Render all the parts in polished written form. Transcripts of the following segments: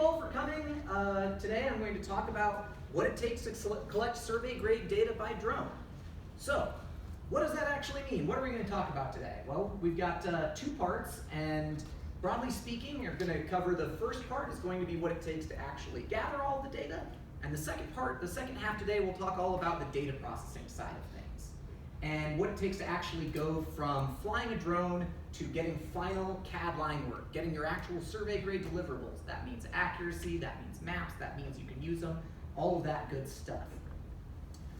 all for coming. Today I'm going to talk about what it takes to collect survey-grade data by drone. So, what does that actually mean? What are we going to talk about today? Well, we've got 2 parts, and broadly speaking, we're going to cover the first part is going to be what it takes to actually gather all the data, and the second part, the second half today, we'll talk all about the data processing side of things, and what it takes to actually go from flying a drone to getting final CAD line work, getting your actual survey-grade deliverables. That means accuracy, that means maps, that means you can use them, all of that good stuff.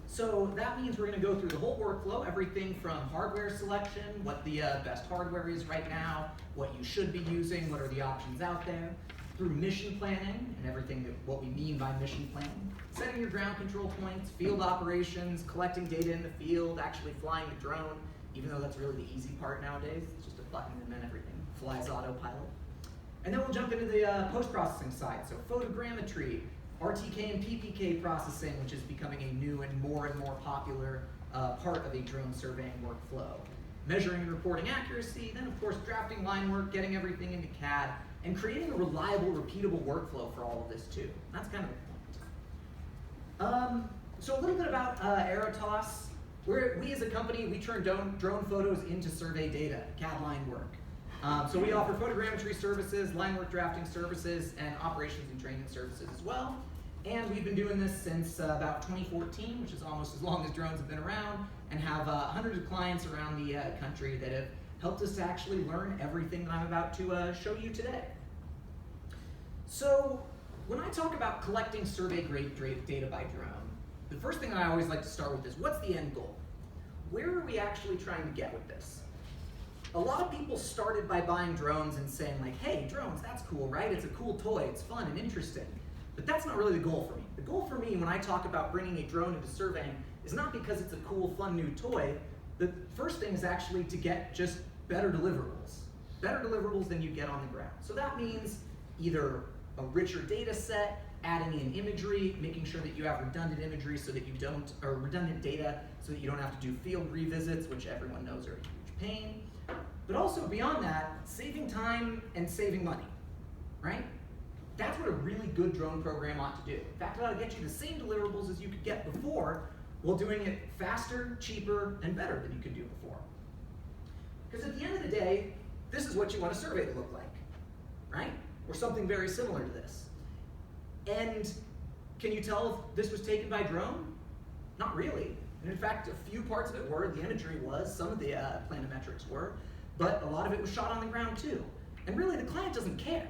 So that means we're going to go through the whole workflow, everything from hardware selection, what the best hardware is right now, what you should be using, what are the options out there, through mission planning and everything that what we mean by mission planning, setting your ground control points, field operations, collecting data in the field, actually flying the drone, even though that's really the easy part nowadays. It's just a button and then everything flies autopilot. And then we'll jump into the post-processing side, so photogrammetry, RTK and PPK processing, which is becoming a new and more popular part of a drone surveying workflow. Measuring and reporting accuracy, then of course drafting line work, getting everything into CAD, and creating a reliable, repeatable workflow for all of this too. That's kind of the point. So a little bit about Aerotas. We as a company, we turn drone photos into survey data, CAD line work. So we offer photogrammetry services, line work drafting services, and operations and training services as well. And we've been doing this since about 2014, which is almost as long as drones have been around, and have hundreds of clients around the country that have helped us to actually learn everything that I'm about to show you today. So when I talk about collecting survey-grade data by drone, the first thing I always like to start with is, what's the end goal? Where are we actually trying to get with this? A lot of people started by buying drones and saying like, hey, drones, that's cool, right? It's a cool toy, it's fun and interesting. But that's not really the goal for me. The goal for me when I talk about bringing a drone into surveying is not because it's a cool, fun new toy. The first thing is actually to get just better deliverables than you get on the ground. So that means either a richer data set, adding in imagery, making sure that you have redundant imagery so that you don't, or redundant data so that you don't have to do field revisits, which everyone knows are a huge pain. But also beyond that, saving time and saving money, right? That's what a really good drone program ought to do. In fact, it ought to get you the same deliverables as you could get before, while doing it faster, cheaper, and better than you could do before. Because at the end of the day, this is what you want a survey to look like, right? Or something very similar to this. And can you tell if this was taken by drone? Not really. And in fact, a few parts of it were, the imagery was, some of the planimetrics were, but a lot of it was shot on the ground too. And really, the client doesn't care.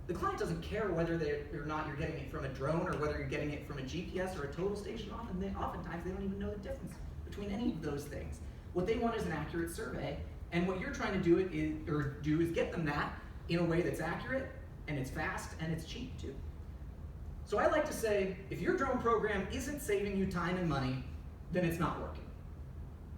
The client doesn't care whether or not you're getting it from a drone or whether you're getting it from a GPS or a total station. Oftentimes, they don't even know the difference between any of those things. What they want is an accurate survey, and what you're trying to do is get them that in a way that's accurate, and it's fast, and it's cheap too. So I like to say, if your drone program isn't saving you time and money, then it's not working.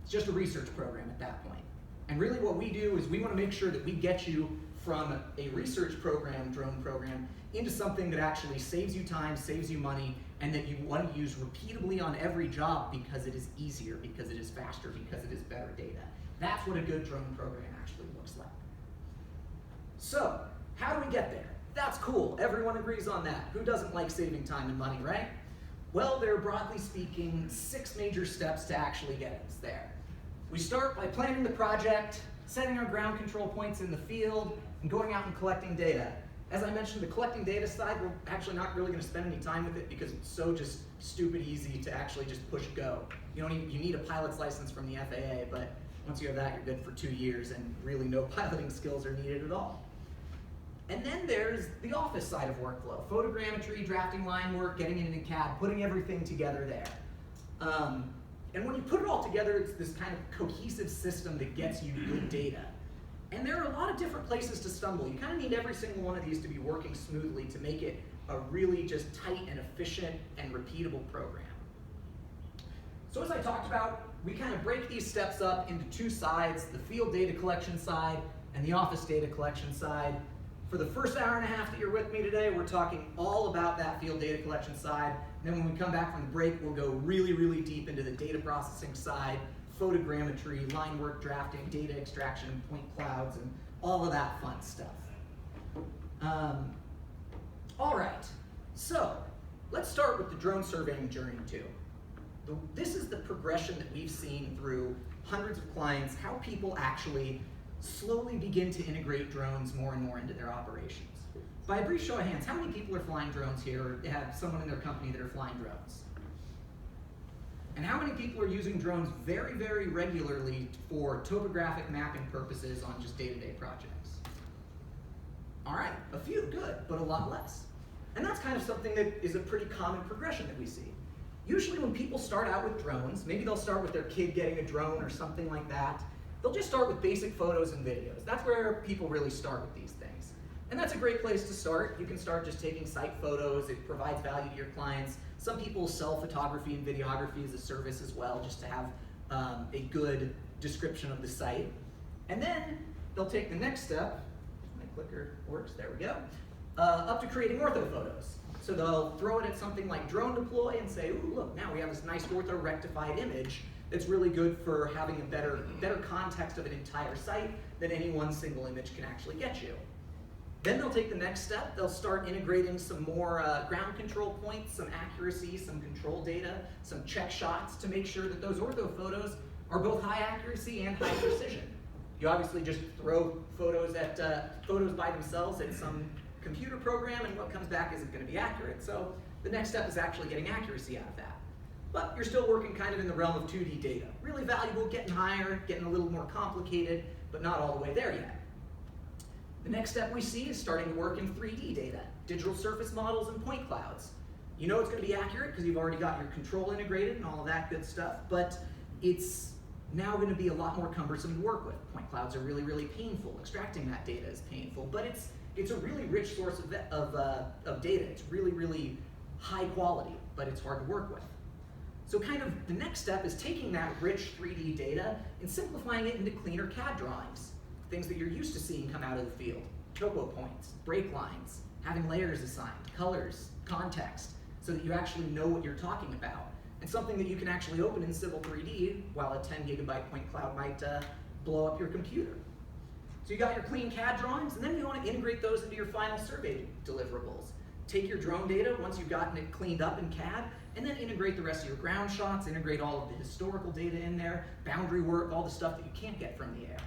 It's just a research program at that point. And really what we do is we want to make sure that we get you from a research program, drone program, into something that actually saves you time, saves you money, and that you want to use repeatably on every job because it is easier, because it is faster, because it is better data. That's what a good drone program actually looks like. So, how do we get there? That's cool, everyone agrees on that. Who doesn't like saving time and money, right? Well, there are, broadly speaking, 6 major steps to actually get us there. We start by planning the project, setting our ground control points in the field, and going out and collecting data. As I mentioned, the collecting data side, we're actually not really going to spend any time with it because it's so just stupid easy to actually just push go. You need a pilot's license from the FAA, but once you have that, you're good for 2 years, and really no piloting skills are needed at all. And then there's the office side of workflow. Photogrammetry, drafting line work, getting it into CAD, putting everything together there. And when you put it all together, it's this kind of cohesive system that gets you good data. And there are a lot of different places to stumble. You kind of need every single one of these to be working smoothly to make it a really just tight and efficient and repeatable program. So as I talked about, we kind of break these steps up into 2 sides, the field data collection side and the office data collection side. For the first hour and a half that you're with me today, we're talking all about that field data collection side. And then when we come back from the break, we'll go really deep into the data processing side, photogrammetry, line work drafting, data extraction, point clouds, and all of that fun stuff. All right, So let's start with the drone surveying journey too. This is the progression that we've seen through hundreds of clients, how people actually slowly begin to integrate drones more and more into their operations. By a brief show of hands, how many people are flying drones here or have someone in their company that are flying drones? And how many people are using drones very, very regularly for topographic mapping purposes on just day-to-day projects? All right, a few, good, but a lot less. And that's kind of something that is a pretty common progression that we see. Usually when people start out with drones, maybe they'll start with their kid getting a drone or something like that. They'll just start with basic photos and videos. That's where people really start with these things. And that's a great place to start. You can start just taking site photos. It provides value to your clients. Some people sell photography and videography as a service as well, just to have a good description of the site. And then they'll take the next step. My clicker works, there we go. Up to creating ortho photos. So they'll throw it at something like Drone Deploy and say, ooh, look, now we have this nice ortho rectified image that's really good for having a better context of an entire site than any one single image can actually get you. Then they'll take the next step. They'll start integrating some more ground control points, some accuracy, some control data, some check shots to make sure that those ortho photos are both high accuracy and high precision. You obviously just throw photos by themselves at some computer program, and what comes back isn't going to be accurate. So the next step is actually getting accuracy out of that. But you're still working kind of in the realm of 2D data. Really valuable, getting higher, getting a little more complicated, but not all the way there yet. The next step we see is starting to work in 3D data, digital surface models and point clouds. You know it's going to be accurate because you've already got your control integrated and all of that good stuff, but it's now going to be a lot more cumbersome to work with. Point clouds are really, really painful. Extracting that data is painful, but it's a really rich source of data. It's really, really high quality, but it's hard to work with. So kind of the next step is taking that rich 3D data and simplifying it into cleaner CAD drawings, things that you're used to seeing come out of the field. Topo points, break lines, having layers assigned, colors, context, so that you actually know what you're talking about. And something that you can actually open in Civil 3D, while a 10 gigabyte point cloud might blow up your computer. So you got your clean CAD drawings, and then you want to integrate those into your final survey deliverables. Take your drone data once you've gotten it cleaned up in CAD, and then integrate the rest of your ground shots, integrate all of the historical data in there, boundary work, all the stuff that you can't get from the air.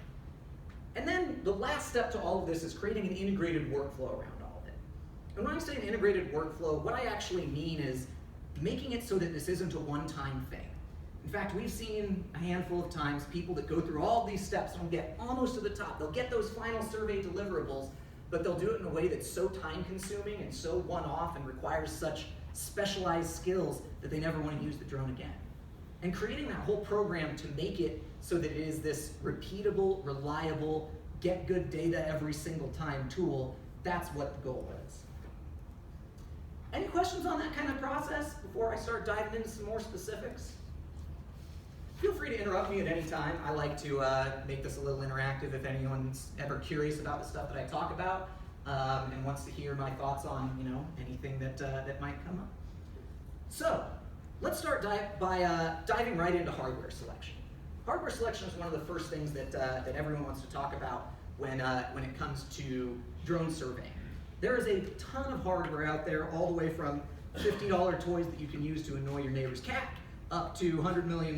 And then the last step to all of this is creating an integrated workflow around all of it. And when I say an integrated workflow, what I actually mean is making it so that this isn't a one-time thing. In fact, we've seen a handful of times people that go through all these steps and will get almost to the top. They'll get those final survey deliverables, but they'll do it in a way that's so time-consuming and so one-off and requires such specialized skills that they never want to use the drone again. And creating that whole program to make it so that it is this repeatable, reliable, get good data every single time tool, that's what the goal is. Any questions on that kind of process before I start diving into some more specifics? Feel free to interrupt me at any time. I like to make this a little interactive if anyone's ever curious about the stuff that I talk about and wants to hear my thoughts on anything that might come up. So let's start by diving right into hardware selection. Hardware selection is one of the first things that everyone wants to talk about when it comes to drone surveying. There is a ton of hardware out there, all the way from $50 toys that you can use to annoy your neighbor's cat, up to $100 million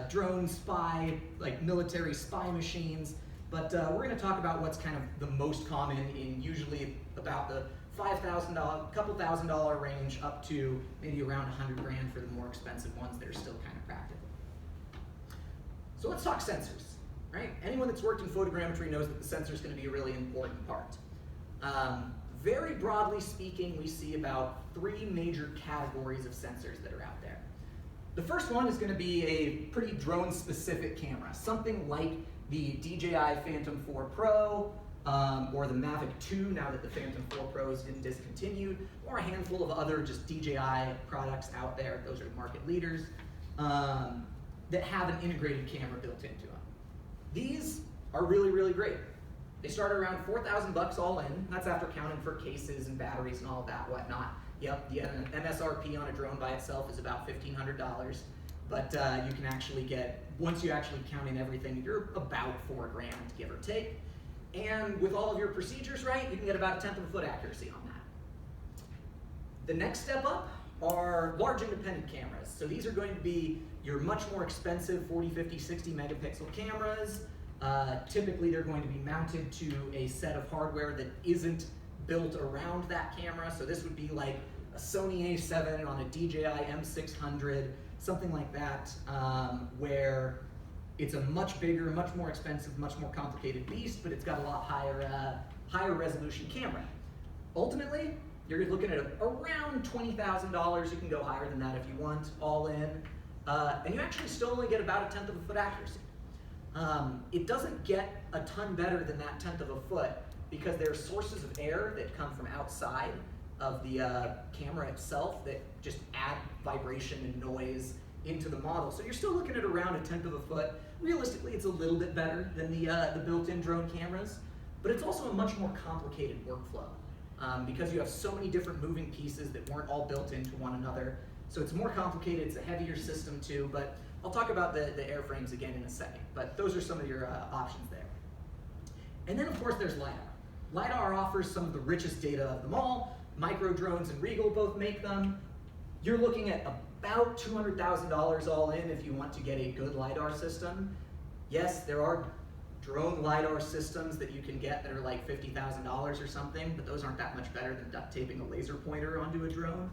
drone spy, like military spy machines. But we're going to talk about what's kind of the most common in usually about the $5,000, couple $1,000 range, up to maybe around 100 grand for the more expensive ones that are still kind of practical. So let's talk sensors, right? Anyone that's worked in photogrammetry knows that the sensor is going to be a really important part. Very broadly speaking, we see about 3 major categories of sensors that are out there. The first one is going to be a pretty drone-specific camera, something like the Dji Phantom4 Pro, or the Mavic 2, now that the Phantom 4 Pro's been discontinued, or a handful of other just DJI products out there. Those are market leaders that have an integrated camera built into them. These are really, really great. They start around $4,000 all in. That's after counting for cases and batteries and all of that whatnot. Yep, the MSRP on a drone by itself is about $1,500, but you can actually get, once you actually count in everything, you're about $4 grand, give or take. And with all of your procedures right, you can get about 1/10 of a foot accuracy on that. The next step up are large independent cameras. So these are going to be your much more expensive 40, 50, 60 megapixel cameras. Typically they're going to be mounted to a set of hardware that isn't built around that camera. So this would be like a Sony A7 on a DJI M600, something like that, where it's a much bigger, much more expensive, much more complicated beast, but it's got a lot higher resolution camera. Ultimately, you're looking at around $20,000. You can go higher than that if you want, all in. And you actually still only get about a 1/10 of a foot accuracy. It doesn't get a ton better than that 1/10 of a foot because there are sources of air that come from outside of the camera itself that just add vibration and noise into the model. So you're still looking at around a 1/10 of a foot. Realistically, it's a little bit better than the built-in drone cameras, but it's also a much more complicated workflow because you have so many different moving pieces that weren't all built into one another. So it's more complicated, it's a heavier system too, but I'll talk about the airframes again in a second, but those are some of your options there. And then of course there's LiDAR. LiDAR offers some of the richest data of them all. Micro Drones and Regal both make them. You're looking at about $200,000 all in if you want to get a good LiDAR system. Yes, there are drone LiDAR systems that you can get that are like $50,000 or something, but those aren't that much better than duct taping a laser pointer onto a drone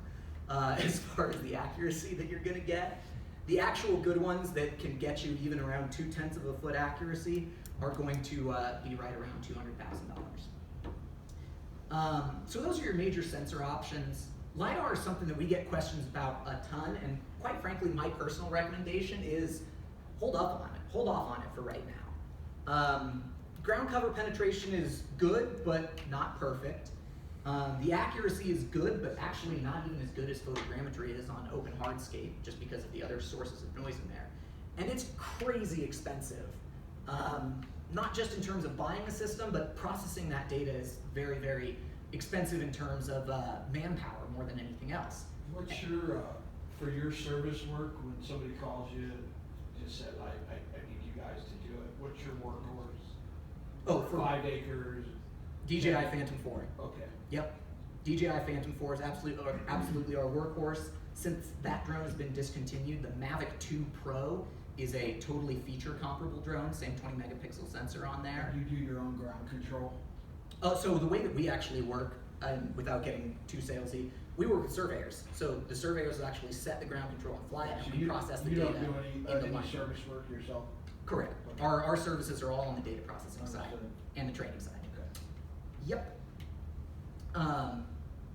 as far as the accuracy that you're gonna get. The actual good ones that can get you even around 2/10 of a foot accuracy are going to be right around $200,000. So those are your major sensor options. LiDAR is something that we get questions about a ton, and quite frankly, my personal recommendation is hold off on it for right now. Ground cover penetration is good, but not perfect. The accuracy is good, but actually not even as good as photogrammetry is on open hardscape, just because of the other sources of noise in there. And it's crazy expensive. Not just in terms of buying a system, but processing that data is very, very expensive in terms of manpower more than anything else. What's your, for your service work, when somebody calls you and just said, I need you guys to do it, what's your workhorse? Oh, for 5 acres? DJI Phantom4. Okay. Yep. DJI Phantom4 is absolutely our workhorse. Since that drone has been discontinued, the Mavic 2 Pro is a totally feature comparable drone, same 20 megapixel sensor on there. You do your own ground control? So the way that we actually work, without getting too salesy, we work with surveyors. So the surveyors actually set the ground control and fly it, and we process the data. You don't do any service work yourself? Correct. Okay. Our services are all on the data processing side and the training side. Okay. Yep.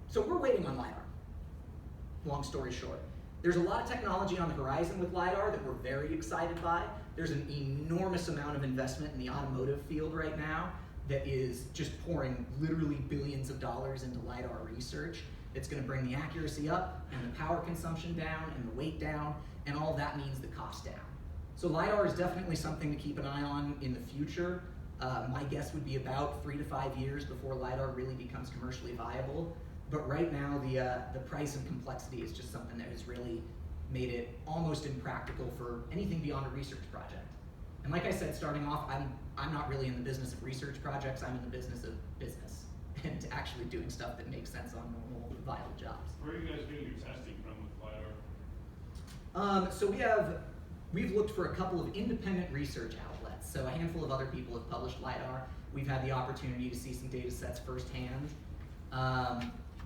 So we're waiting on LiDAR, long story short. There's a lot of technology on the horizon with LiDAR that we're very excited by. There's an enormous amount of investment in the automotive field right now that is just pouring literally billions of dollars into LiDAR research. It's gonna bring the accuracy up and the power consumption down and the weight down, and all that means the cost down. So LiDAR is definitely something to keep an eye on in the future. My guess would be about 3 to 5 years before LiDAR really becomes commercially viable. But right now, the price and complexity is just something that has really made it almost impractical for anything beyond a research project. And like I said, starting off, I'm not really in the business of research projects, I'm in the business of business and actually doing stuff that makes sense on normal, viable jobs. Where are you guys doing your testing from with LiDAR? So we've looked for a couple of independent research outlets. So a handful of other people have published LiDAR. We've had the opportunity to see some data sets firsthand.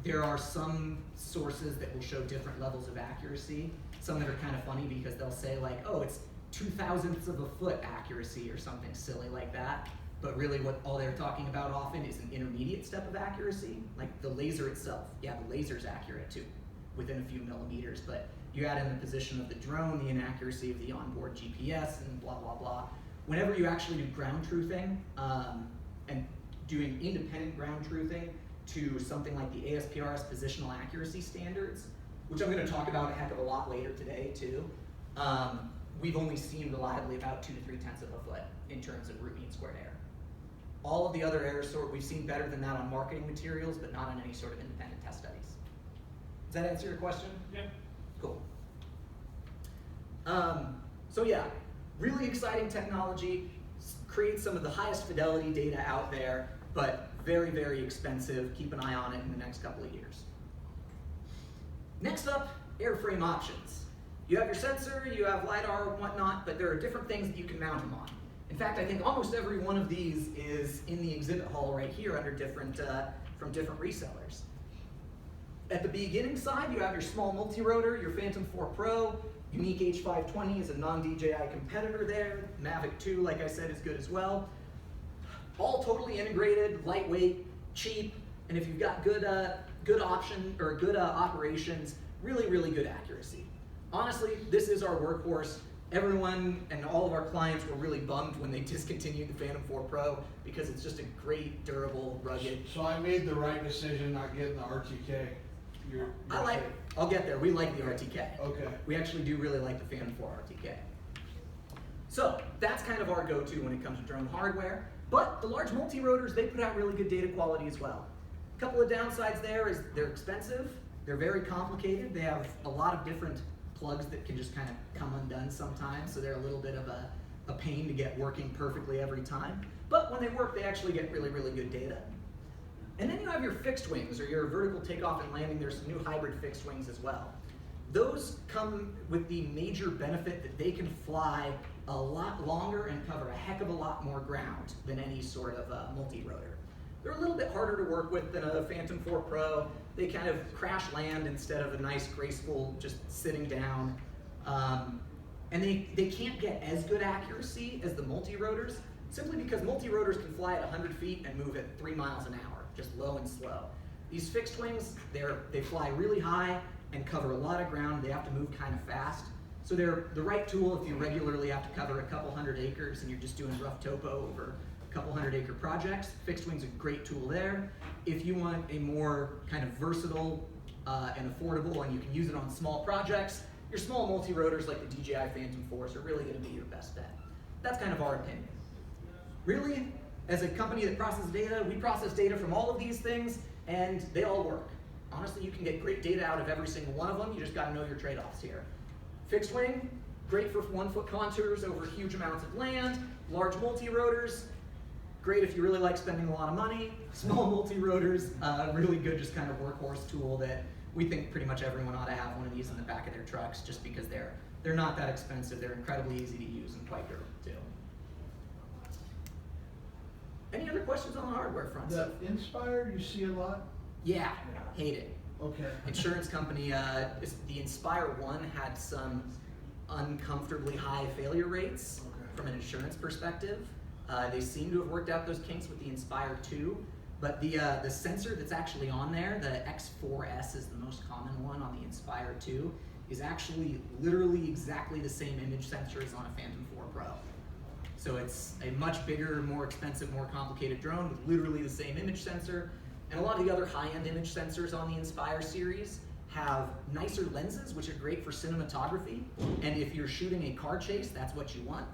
There are some sources that will show different levels of accuracy. Some that are kind of funny because they'll say like, oh, it's 0.002 of a foot accuracy or something silly like that. But really what all they're talking about often is an intermediate step of accuracy, like the laser itself. Yeah, the laser's accurate too, within a few millimeters, but you add in the position of the drone, the inaccuracy of the onboard GPS, and blah, blah, blah. Whenever you actually do ground truthing, and doing independent ground truthing to something like the ASPRS positional accuracy standards, which I'm gonna talk about a heck of a lot later today too, we've only seen reliably about 2 to 3/10 of a foot in terms of root mean squared error. All of the other errors, we've seen better than that on marketing materials, but not on any sort of independent test studies. Does that answer your question? Yeah. Cool. So yeah, really exciting technology, creates some of the highest fidelity data out there, but very, very expensive. Keep an eye on it in the next couple of years. Next up, Airframe Options. You have your sensor, you have LiDAR and whatnot, but there are different things that you can mount them on. In fact, I think almost every one of these is in the exhibit hall right here under different, from different resellers. At the beginning side, you have your small multi-rotor, your Phantom 4 Pro, Unique H520 is a non-DJI competitor there, Mavic 2, like I said, is good as well. All totally integrated, lightweight, cheap, and if you've got good operations, really, really good accuracy. Honestly, this is our workhorse. Everyone and all of our clients were really bummed when they discontinued the Phantom 4 Pro because it's just a great, durable, rugged. So I made the right decision not getting the RTK. I'll get there. We like the RTK. Okay. We actually do really like the Phantom 4 RTK. So that's kind of our go-to when it comes to drone hardware. But the large multi-rotors, they put out really good data quality as well. A couple of downsides there is they're expensive, they're very complicated, they have a lot of different plugs that can just kind of come undone sometimes, so they're a little bit of a pain to get working perfectly every time. But when they work, they actually get really, really good data. And then you have your fixed wings, or your vertical takeoff and landing. There's some new hybrid fixed wings as well. Those come with the major benefit that they can fly a lot longer and cover a heck of a lot more ground than any sort of multi-rotor. They're a little bit harder to work with than a Phantom 4 Pro. They kind of crash land instead of a nice graceful just sitting down. And they can't get as good accuracy as the multi-rotors, simply because multi-rotors can fly at 100 feet and move at 3 miles an hour, just low and slow. These fixed wings, they fly really high and cover a lot of ground. They have to move kind of fast. So they're the right tool if you regularly have to cover a couple hundred acres and you're just doing rough topo over a couple 100-acre projects. Fixed wing's a great tool there. If you want a more kind of versatile and affordable and you can use it on small projects, your small multi-rotors like the DJI Phantom 4s are really going to be your best bet. That's kind of our opinion. Really, as a company that processes data, we process data from all of these things and they all work. Honestly, you can get great data out of every single one of them. You just got to know your trade-offs here. Fixed wing, great for 1-foot contours over huge amounts of land. Large multi-rotors, great if you really like spending a lot of money. Small multi-rotors, really good just kind of workhorse tool that we think pretty much everyone ought to have one of these in the back of their trucks just because they're not that expensive. They're incredibly easy to use and quite durable too. Any other questions on the hardware front? The Inspire, you see a lot? Yeah, hate it. Okay. Insurance company, the Inspire 1 had some uncomfortably high failure rates from an insurance perspective. They seem to have worked out those kinks with the Inspire 2, but the sensor that's actually on there, the X4S is the most common one on the Inspire 2, is actually literally exactly the same image sensor as on a Phantom 4 Pro. So it's a much bigger, more expensive, more complicated drone with literally the same image sensor. And a lot of the other high-end image sensors on the Inspire series have nicer lenses, which are great for cinematography. And if you're shooting a car chase, that's what you want.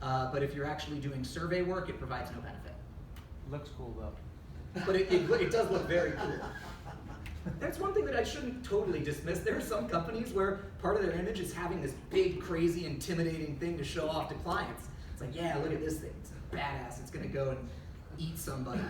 But if you're actually doing survey work, it provides no benefit. Looks cool though. But it does look very cool. That's one thing that I shouldn't totally dismiss. There are some companies where part of their image is having this big, crazy, intimidating thing to show off to clients. It's like, yeah, look at this thing. It's badass. It's going to go and eat somebody.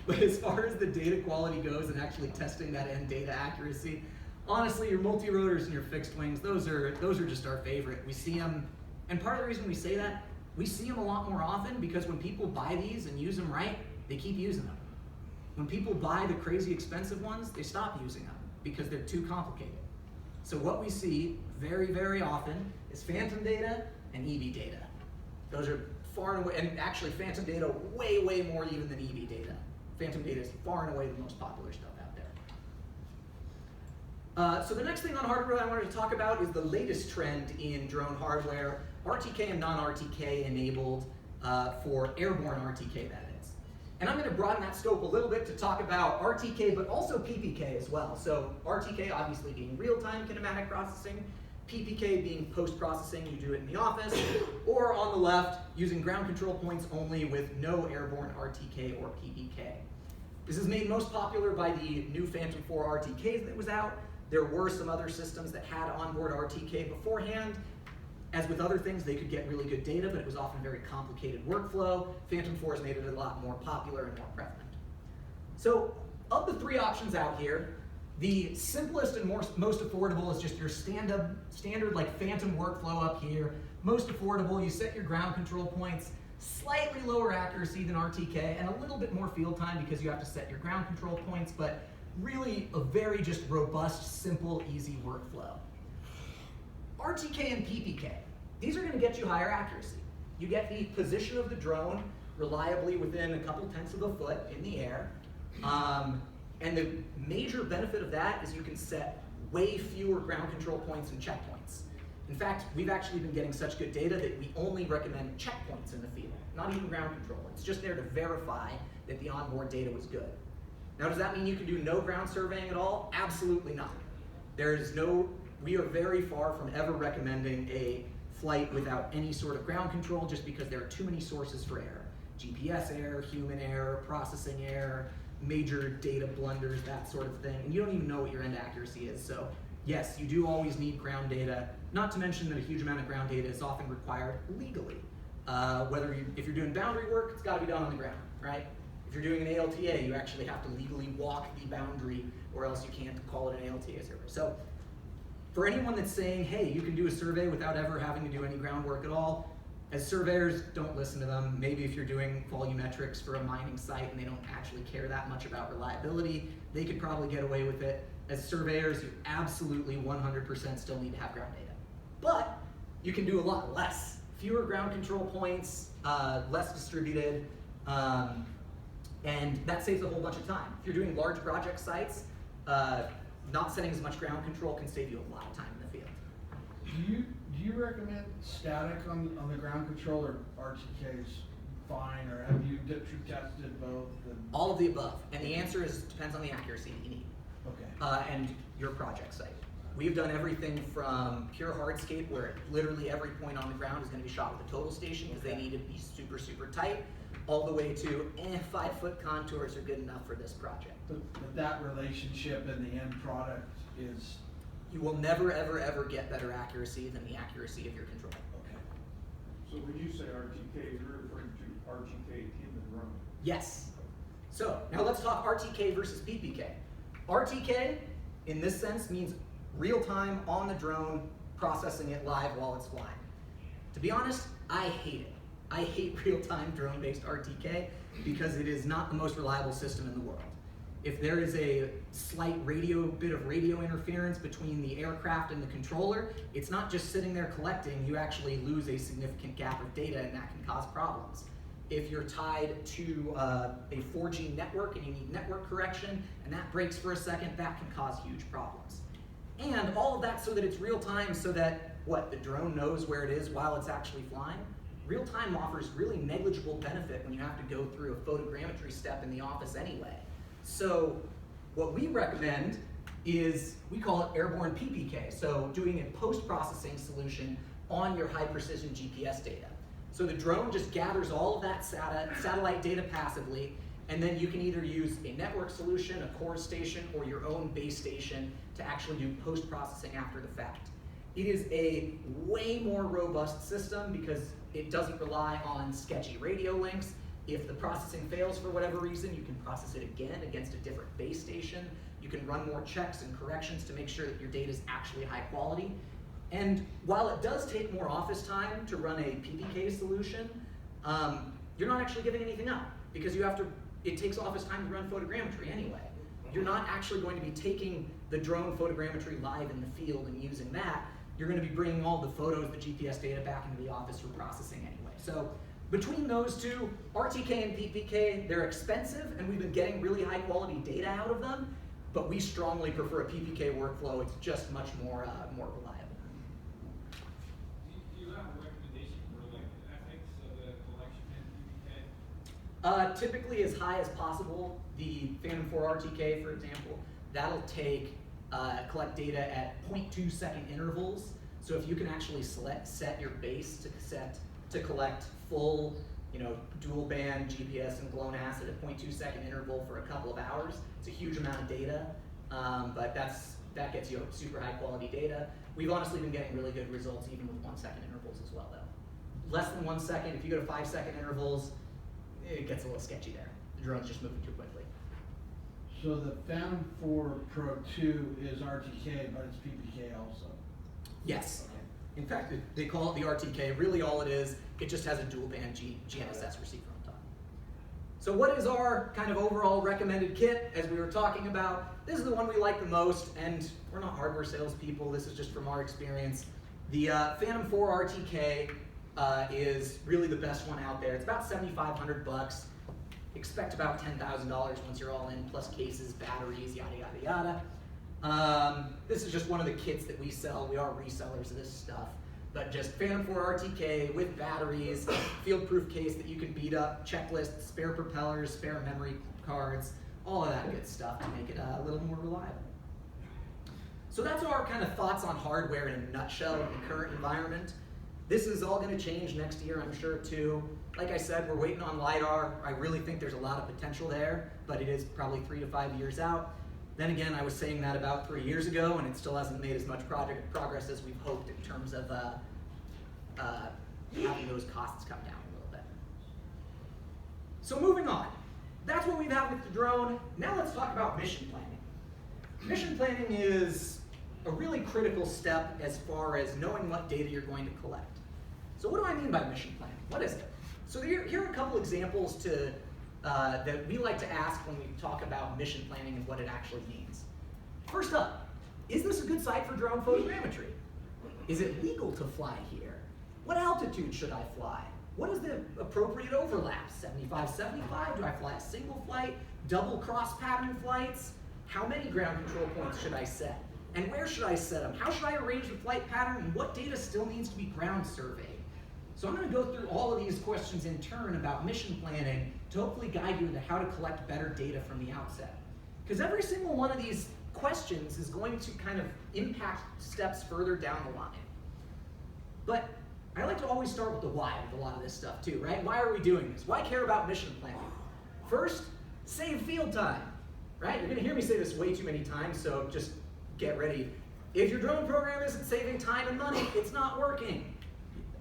But as far as the data quality goes and actually testing that end data accuracy, honestly, your multi-rotors and your fixed wings, those are just our favorite. We see them, and part of the reason we say that, we see them a lot more often because when people buy these and use them right, they keep using them. When people buy the crazy expensive ones, they stop using them because they're too complicated. So what we see very, very often is Phantom data and EV data. Those are far and away, and actually Phantom data way, way more even than EV data. Phantom data is far and away the most popular stuff out there. So the next thing on hardware I wanted to talk about is the latest trend in drone hardware, RTK and non-RTK enabled for airborne RTK, that is. And I'm going to broaden that scope a little bit to talk about RTK, but also PPK as well. So RTK obviously being real-time kinematic processing, PPK being post-processing, you do it in the office, or on the left, using ground control points only with no airborne RTK or PPK. This is made most popular by the new Phantom 4 RTKs that was out. There were some other systems that had onboard RTK beforehand. As with other things, they could get really good data, but it was often a very complicated workflow. Phantom 4 has made it a lot more popular and more prevalent. So, of the three options out here, The simplest and most affordable is just your standard like Phantom workflow up here. Most affordable, you set your ground control points, slightly lower accuracy than RTK, and a little bit more field time because you have to set your ground control points, but really a very just robust, simple, easy workflow. RTK and PPK, these are gonna get you higher accuracy. You get the position of the drone reliably within a couple tenths of a foot in the air. And the major benefit of that is you can set way fewer ground control points and checkpoints. In fact, we've actually been getting such good data that we only recommend checkpoints in the field, not even ground control. It's just there to verify that the onboard data was good. Now, does that mean you can do no ground surveying at all? Absolutely not. We are very far from ever recommending a flight without any sort of ground control just because there are too many sources for error. GPS error, human error, processing error, major data blunders, that sort of thing. And you don't even know what your end accuracy is. So yes, you do always need ground data, not to mention that a huge amount of ground data is often required legally. If you're doing boundary work, it's gotta be done on the ground, right? If you're doing an ALTA, you actually have to legally walk the boundary or else you can't call it an ALTA survey. So for anyone that's saying, hey, you can do a survey without ever having to do any groundwork at all, as surveyors, don't listen to them. Maybe if you're doing volumetrics for a mining site and they don't actually care that much about reliability, they could probably get away with it. As surveyors, you absolutely 100% still need to have ground data. But you can do a lot less. Fewer ground control points, less distributed, and that saves a whole bunch of time. If you're doing large project sites, not setting as much ground control can save you a lot of time in the field. Do you recommend static on the ground control, or RTK's fine, or have you tested both? All of the above, and the answer is depends on the accuracy that you need. Okay. And your project site. We've done everything from pure hardscape, where literally every point on the ground is going to be shot with a total station because they need to be super, super tight, all the way to 5-foot contours are good enough for this project. But that relationship in the end product is? You will never, ever, ever get better accuracy than the accuracy of your control. Okay. So when you say RTK, you're referring to RTK in the drone? Yes. So now let's talk RTK versus PPK. RTK, in this sense, means real time on the drone, processing it live while it's flying. To be honest, I hate it. I hate real-time drone-based RTK because it is not the most reliable system in the world. If there is a slight bit of radio interference between the aircraft and the controller, it's not just sitting there collecting, you actually lose a significant gap of data and that can cause problems. If you're tied to a 4G network and you need network correction and that breaks for a second, that can cause huge problems. And all of that so that it's real time so that, the drone knows where it is while it's actually flying. Real time offers really negligible benefit when you have to go through a photogrammetry step in the office anyway. So what we recommend is, we call it Airborne Ppk, so doing a post-processing solution on your high-precision GPS data. So the drone just gathers all of that satellite data passively, and then you can either use a network solution, a core station, or your own base station to actually do post-processing after the fact. It is a way more robust system because it doesn't rely on sketchy radio links. If the processing fails for whatever reason, you can process it again against a different base station. You can run more checks and corrections to make sure that your data is actually high quality. And while it does take more office time to run a PPK solution, you're not actually giving anything up because it takes office time to run photogrammetry anyway. You're not actually going to be taking the drone photogrammetry live in the field and using that. You're going to be bringing all the photos, the GPS data back into the office for processing anyway. So between those two, RTK and PPK, they're expensive and we've been getting really high quality data out of them, but we strongly prefer a PPK workflow. It's just much more reliable. Do you have a recommendation for the ethics of the collection in PPK? Typically as high as possible. The Phantom4 RTK, for example, that'll collect data at 0.2 second intervals. So if you can actually set your base to collect full, dual band GPS and GLONASS at a 0.2 second interval for a couple of hours, it's a huge amount of data, but that gets you super high quality data. We've honestly been getting really good results even with 1 second intervals as well though. Less than 1 second, if you go to 5 second intervals, it gets a little sketchy there. The drone's just moving too quickly. So the Phantom 4 Pro 2 is RTK, but it's PPK also. Yes. Okay. In fact, they call it the RTK. Really all it is, it just has a dual band GNSS receiver on top. So what is our kind of overall recommended kit, as we were talking about? This is the one we like the most, and we're not hardware salespeople, this is just from our experience. The Phantom 4 RTK is really the best one out there. It's about $7,500. Expect about $10,000 once you're all in, plus cases, batteries, yada, yada, yada. This is just one of the kits that we sell. We are resellers of this stuff. But just Phantom 4 RTK with batteries, field-proof case that you can beat up, checklists, spare propellers, spare memory cards, all of that good stuff to make it a little more reliable. So that's our kind of thoughts on hardware in a nutshell in the current environment. This is all going to change next year, I'm sure, too. Like I said, we're waiting on LiDAR. I really think there's a lot of potential there, but it is probably 3 to 5 years out. Then again, I was saying that about 3 years ago, and it still hasn't made as much progress as we've hoped in terms of having those costs come down a little bit. So moving on. That's what we've had with the drone. Now let's talk about mission planning. Mission planning is a really critical step as far as knowing what data you're going to collect. So what do I mean by mission planning? What is it? So here are a couple examples that we like to ask when we talk about mission planning and what it actually means. First up, is this a good site for drone photogrammetry? Is it legal to fly here? What altitude should I fly? What is the appropriate overlap? 75-75? Do I fly a single flight? Double cross pattern flights? How many ground control points should I set? And where should I set them? How should I arrange the flight pattern? And what data still needs to be ground surveyed? So I'm going to go through all of these questions in turn about mission planning to hopefully guide you into how to collect better data from the outset. Because every single one of these questions is going to kind of impact steps further down the line. But I like to always start with the why with a lot of this stuff too, right? Why are we doing this? Why care about mission planning? First, save field time, right? You're going to hear me say this way too many times, so just get ready. If your drone program isn't saving time and money, it's not working.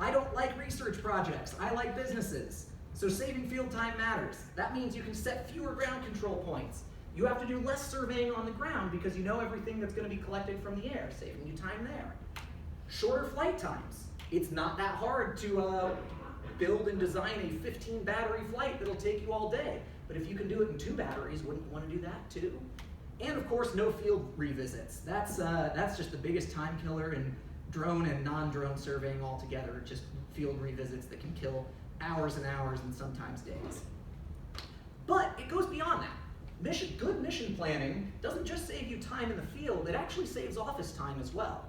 I don't like research projects. I like businesses. So saving field time matters. That means you can set fewer ground control points. You have to do less surveying on the ground because you know everything that's going to be collected from the air, saving you time there. Shorter flight times. It's not that hard to build and design a 15 battery flight that'll take you all day. But if you can do it in 2 batteries, wouldn't you want to do that too? And of course, no field revisits. That's just the biggest time killer in drone and non-drone surveying altogether. Just field revisits that can kill hours and hours and sometimes days. But it goes beyond that. Good mission planning doesn't just save you time in the field, it actually saves office time as well.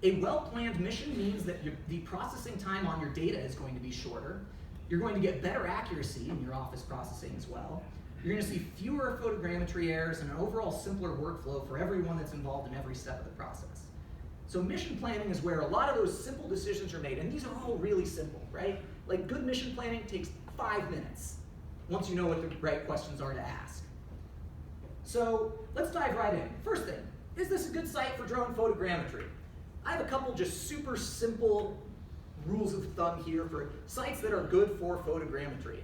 A well-planned mission means that the processing time on your data is going to be shorter. You're going to get better accuracy in your office processing as well. You're going to see fewer photogrammetry errors and an overall simpler workflow for everyone that's involved in every step of the process. So mission planning is where a lot of those simple decisions are made, and these are all really simple, right? Like good mission planning takes 5 minutes once you know what the right questions are to ask. So let's dive right in. First thing, is this a good site for drone photogrammetry? I have a couple just super simple rules of thumb here for sites that are good for photogrammetry.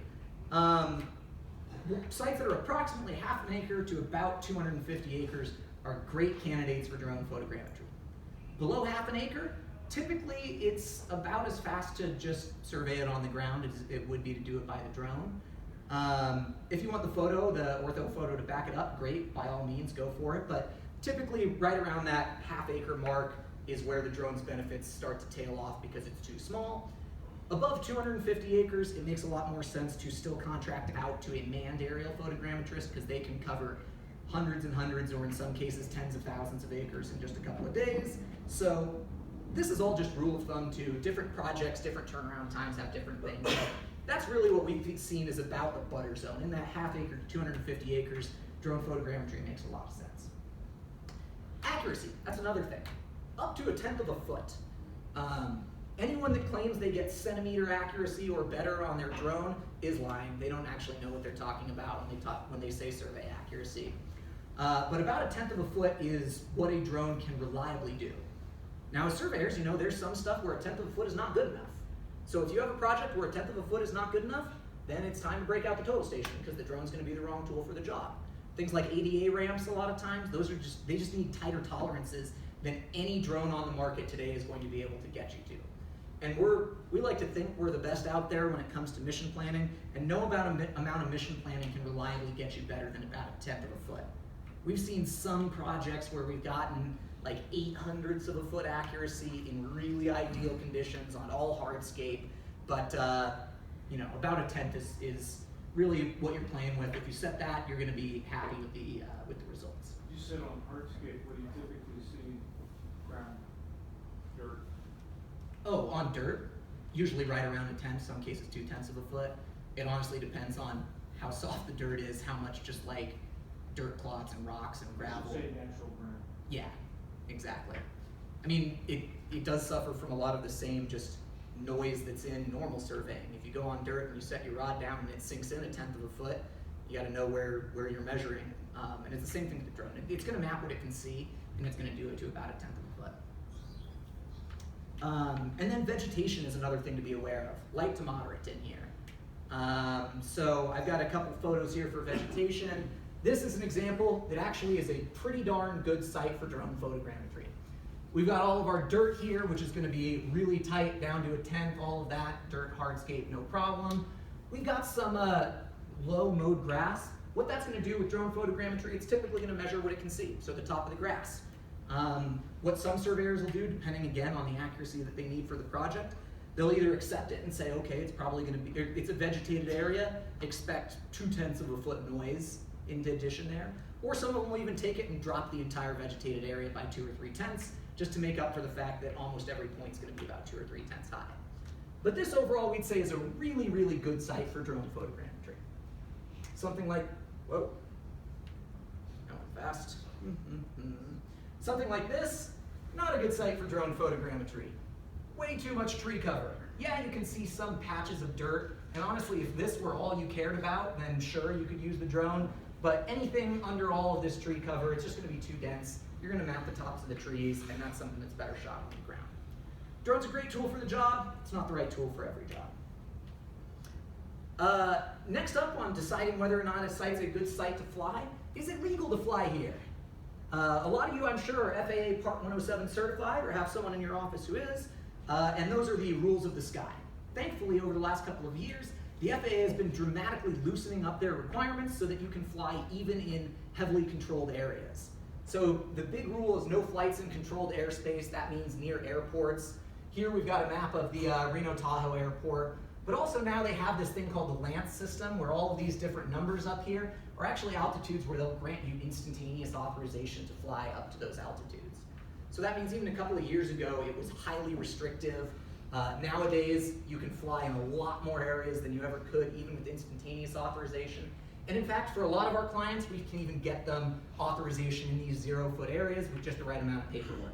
Sites that are approximately half an acre to about 250 acres are great candidates for drone photogrammetry. Below half an acre, typically it's about as fast to just survey it on the ground as it would be to do it by the drone. If you want the ortho photo to back it up, great, by all means, go for it. But typically right around that half acre mark is where the drone's benefits start to tail off because it's too small. Above 250 acres, it makes a lot more sense to still contract out to a manned aerial photogrammetrist because they can cover hundreds and hundreds, or in some cases tens of thousands of acres in just a couple of days. So this is all just rule of thumb too. Different projects, different turnaround times have different things. But that's really what we've seen is about the butter zone. In that half acre to 250 acres, drone photogrammetry makes a lot of sense. Accuracy, that's another thing. Up to 1/10 of a foot. Anyone that claims they get centimeter accuracy or better on their drone is lying. They don't actually know what they're talking about when they say survey accuracy. But about 1/10 of a foot is what a drone can reliably do. Now as surveyors, you know there's some stuff where 1/10 of a foot is not good enough. So if you have a project where 1/10 of a foot is not good enough, then it's time to break out the total station because the drone's going to be the wrong tool for the job. Things like ADA ramps a lot of times, they just need tighter tolerances than any drone on the market today is going to be able to get you to. And we like to think we're the best out there when it comes to mission planning, and no amount of mission planning can reliably get you better than about a 1/10 of a foot. We've seen some projects where we've gotten like 8/100ths of a foot accuracy in really ideal conditions on all hardscape, but you know, about a 1/10 is really what you're playing with. If you set that, you're going to be happy with the results. You said on hardscape, what do you typically see? Ground, dirt? Oh, on dirt, usually right around a 1/10, some cases 2/10 of a foot. It honestly depends on how soft the dirt is, how much just like dirt clots and rocks and gravel. You should say natural ground. Yeah, exactly. I mean, it does suffer from a lot of the same just noise that's in normal surveying. If you go on dirt and you set your rod down and it sinks in a 1/10 of a foot, you got to know where you're measuring. And it's the same thing with the drone. It's going to map what it can see, and it's going to do it to about a 1/10 of a foot. And then vegetation is another thing to be aware of. Light to moderate in here. So I've got a couple photos here for vegetation. This is an example that actually is a pretty darn good site for drone photogrammetry. We've got all of our dirt here, which is going to be really tight, down to a 1/10, all of that, dirt, hardscape, no problem. We've got some low mowed grass. What that's going to do with drone photogrammetry, it's typically going to measure what it can see, so the top of the grass. What some surveyors will do, depending again on the accuracy that they need for the project, they'll either accept it and say, okay, it's probably going to be, it's a vegetated area, expect 2/10 of a foot noise in addition there, or some of them will even take it and drop the entire vegetated area by 2 or 3/10, just to make up for the fact that almost every point is going to be about 2 or 3/10 high. But this overall we'd say is a really, really good site for drone photogrammetry. Something like, whoa, going fast. Something like this, not a good site for drone photogrammetry. Way too much tree cover. Yeah, you can see some patches of dirt, and honestly, if this were all you cared about, then sure, you could use the drone, but anything under all of this tree cover, it's just going to be too dense. You're going to mount the tops of the trees, and that's something that's better shot on the ground. Drone's a great tool for the job. It's not the right tool for every job. Next up on deciding whether or not a site's a good site to fly, is it legal to fly here? A lot of you, I'm sure, are FAA Part 107 certified or have someone in your office who is, and those are the rules of the sky. Thankfully, over the last couple of years, the FAA has been dramatically loosening up their requirements so that you can fly even in heavily controlled areas. So the big rule is no flights in controlled airspace. That means near airports. Here we've got a map of the Reno Tahoe Airport, but also now they have this thing called the LANCE system, where all of these different numbers up here are actually altitudes where they'll grant you instantaneous authorization to fly up to those altitudes. So that means even a couple of years ago, it was highly restrictive. Nowadays, you can fly in a lot more areas than you ever could, even with instantaneous authorization. And in fact, for a lot of our clients, we can even get them authorization in these 0-foot areas with just the right amount of paperwork.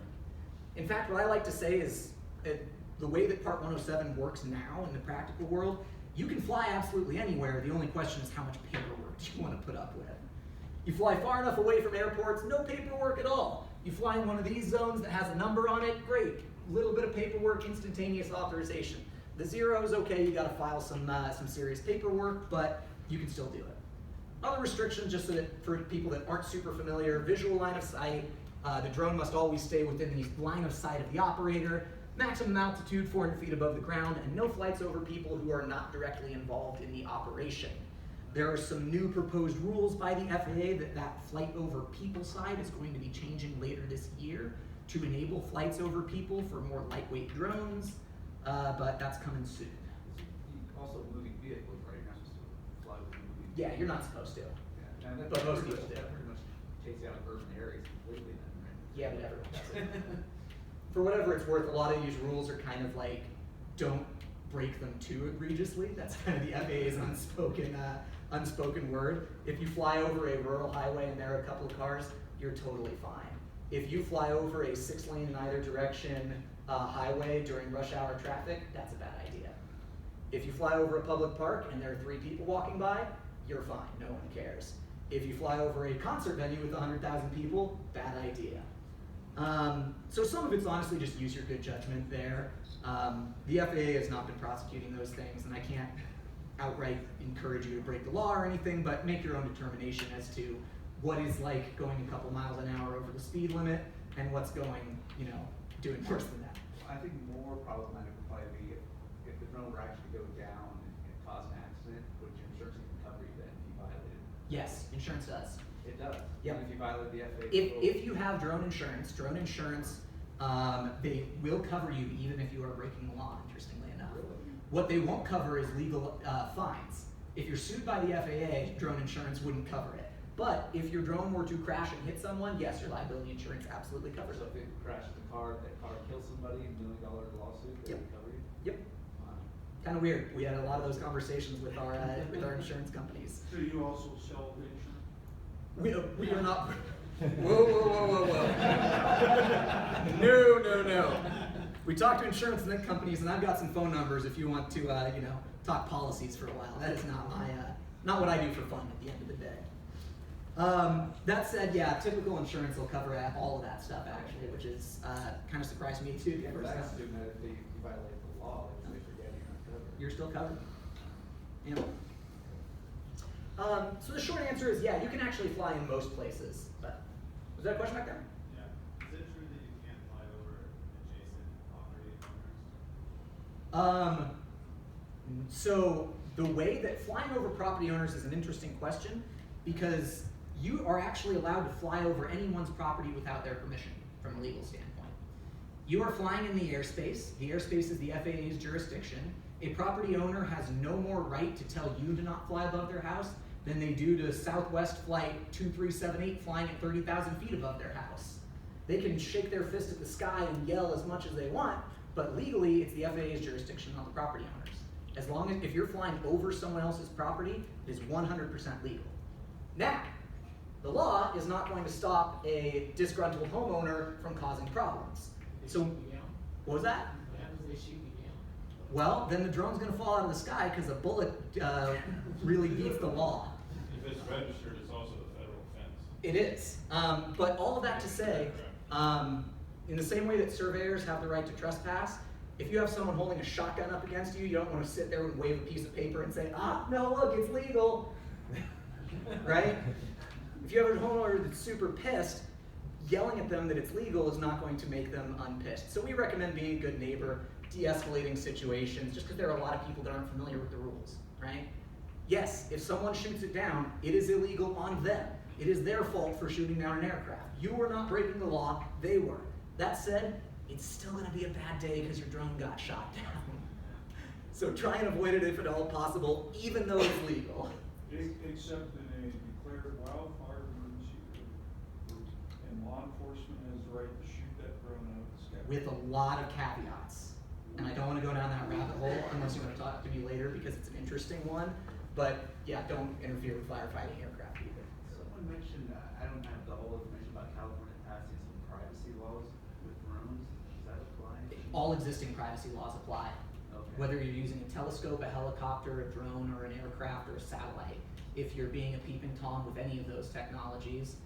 In fact, what I like to say is the way that Part 107 works now in the practical world, you can fly absolutely anywhere. The only question is how much paperwork do you want to put up with. You fly far enough away from airports, no paperwork at all. You fly in one of these zones that has a number on it, great. Little bit of paperwork, instantaneous authorization. The 0 is okay, you gotta file some serious paperwork, but you can still do it. Other restrictions, just so that for people that aren't super familiar, visual line of sight, the drone must always stay within the line of sight of the operator, maximum altitude 400 feet above the ground, and no flights over people who are not directly involved in the operation. There are some new proposed rules by the FAA that flight over people side is going to be changing later this year to enable flights over people for more lightweight drones, but that's coming soon. Also, moving vehicles, right? You're not supposed to fly with moving vehicles. Yeah, you're not supposed to. Yeah, and But most people do. that pretty much takes out urban areas completely then, right? Yeah, but everyone does it. For whatever it's worth, a lot of these rules are kind of like, don't break them too egregiously. That's kind of the FAA's unspoken word. If you fly over a rural highway and there are a couple of cars, you're totally fine. If you fly over a 6-lane in either direction highway during rush hour traffic, that's a bad idea. If you fly over a public park and there are 3 people walking by, you're fine, no one cares. If you fly over a concert venue with 100,000 people, bad idea. So some of it's honestly just use your good judgment there. The FAA has not been prosecuting those things, and I can't outright encourage you to break the law or anything, but make your own determination as to what is like going a couple miles an hour over the speed limit and what's going, doing worse than that. I think more problematic would probably be if the drone were actually to go down and cause an accident, which insurance can cover you then if you violate it. Yes, insurance does. It does. Yep. Even if you violate the FAA. If you have drone insurance, they will cover you even if you are breaking the law, interestingly enough. Really? What they won't cover is legal fines. If you're sued by the FAA, drone insurance wouldn't cover it. But if your drone were to crash and hit someone, yes, your liability insurance absolutely covers So it. if it crashes the car, that car kills somebody, $1 million lawsuit, they Yep. would cover you? Yep. Kind of weird. We had a lot of those conversations with our insurance companies. So you also sell insurance? We are not. Whoa. No. We talk to insurance companies, and I've got some phone numbers if you want to, talk policies for a while. That is not not what I do for fun at the end of the day. That said, yeah, typical insurance will cover all of that stuff actually, which is kind of surprised me too. Yeah, but I assume that if you violate the law, if they forget you're not covered. You're still covered. Yeah. So the short answer is, yeah, you can actually fly in most places. But was that a question back there? Yeah. Is it true that you can't fly over adjacent property owners? So the way that flying over property owners is an interesting question, because you are actually allowed to fly over anyone's property without their permission from a legal standpoint. You are flying in the airspace. The airspace is the FAA's jurisdiction. A property owner has no more right to tell you to not fly above their house than they do to Southwest Flight 2378 flying at 30,000 feet above their house. They can shake their fist at the sky and yell as much as they want, but legally it's the FAA's jurisdiction, not the property owners. As long as, if you're flying over someone else's property, it is 100% legal. Now, the law is not going to stop a disgruntled homeowner from causing problems. So, what was that? What happens if they shoot you down? Well, then the drone's going to fall out of the sky because a bullet really beats the law. If it's registered, it's also a federal offense. It is. But all of that to say, in the same way that surveyors have the right to trespass, if you have someone holding a shotgun up against you, you don't want to sit there and wave a piece of paper and say, no, look, it's legal. Right? If you have a homeowner that's super pissed, yelling at them that it's legal is not going to make them unpissed. So we recommend being a good neighbor, de-escalating situations, just because there are a lot of people that aren't familiar with the rules, right? Yes, if someone shoots it down, it is illegal on them. It is their fault for shooting down an aircraft. You were not breaking the law, they were. That said, it's still gonna be a bad day because your drone got shot down. So try and avoid it if at all possible, even though it's legal. Except in a declared wildfire emergency, and law enforcement has the right to shoot that drone out of the sky. With a lot of caveats. And I don't want to go down that rabbit hole unless you want to talk to me later because it's an interesting one. But yeah, don't interfere with firefighting aircraft either. Someone mentioned, I don't have the whole information about California passing some privacy laws with drones. Does that apply? All existing privacy laws apply. Okay. Whether you're using a telescope, a helicopter, a drone, or an aircraft, or a satellite. If you're being a peeping Tom with any of those technologies,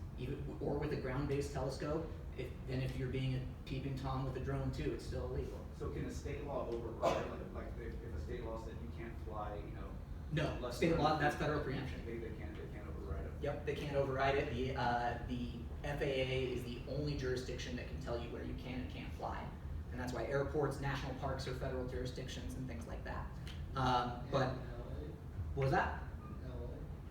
or with a ground-based telescope, then if you're being a peeping Tom with a drone too, it's still illegal. So can a state law override, like if a state law said you can't fly, No, less state than law, 100 that's feet, federal preemption. They can't override it. Yep, they can't override it. The FAA is the only jurisdiction that can tell you where you can and can't fly. And that's why airports, national parks are federal jurisdictions and things like that. But, what was that?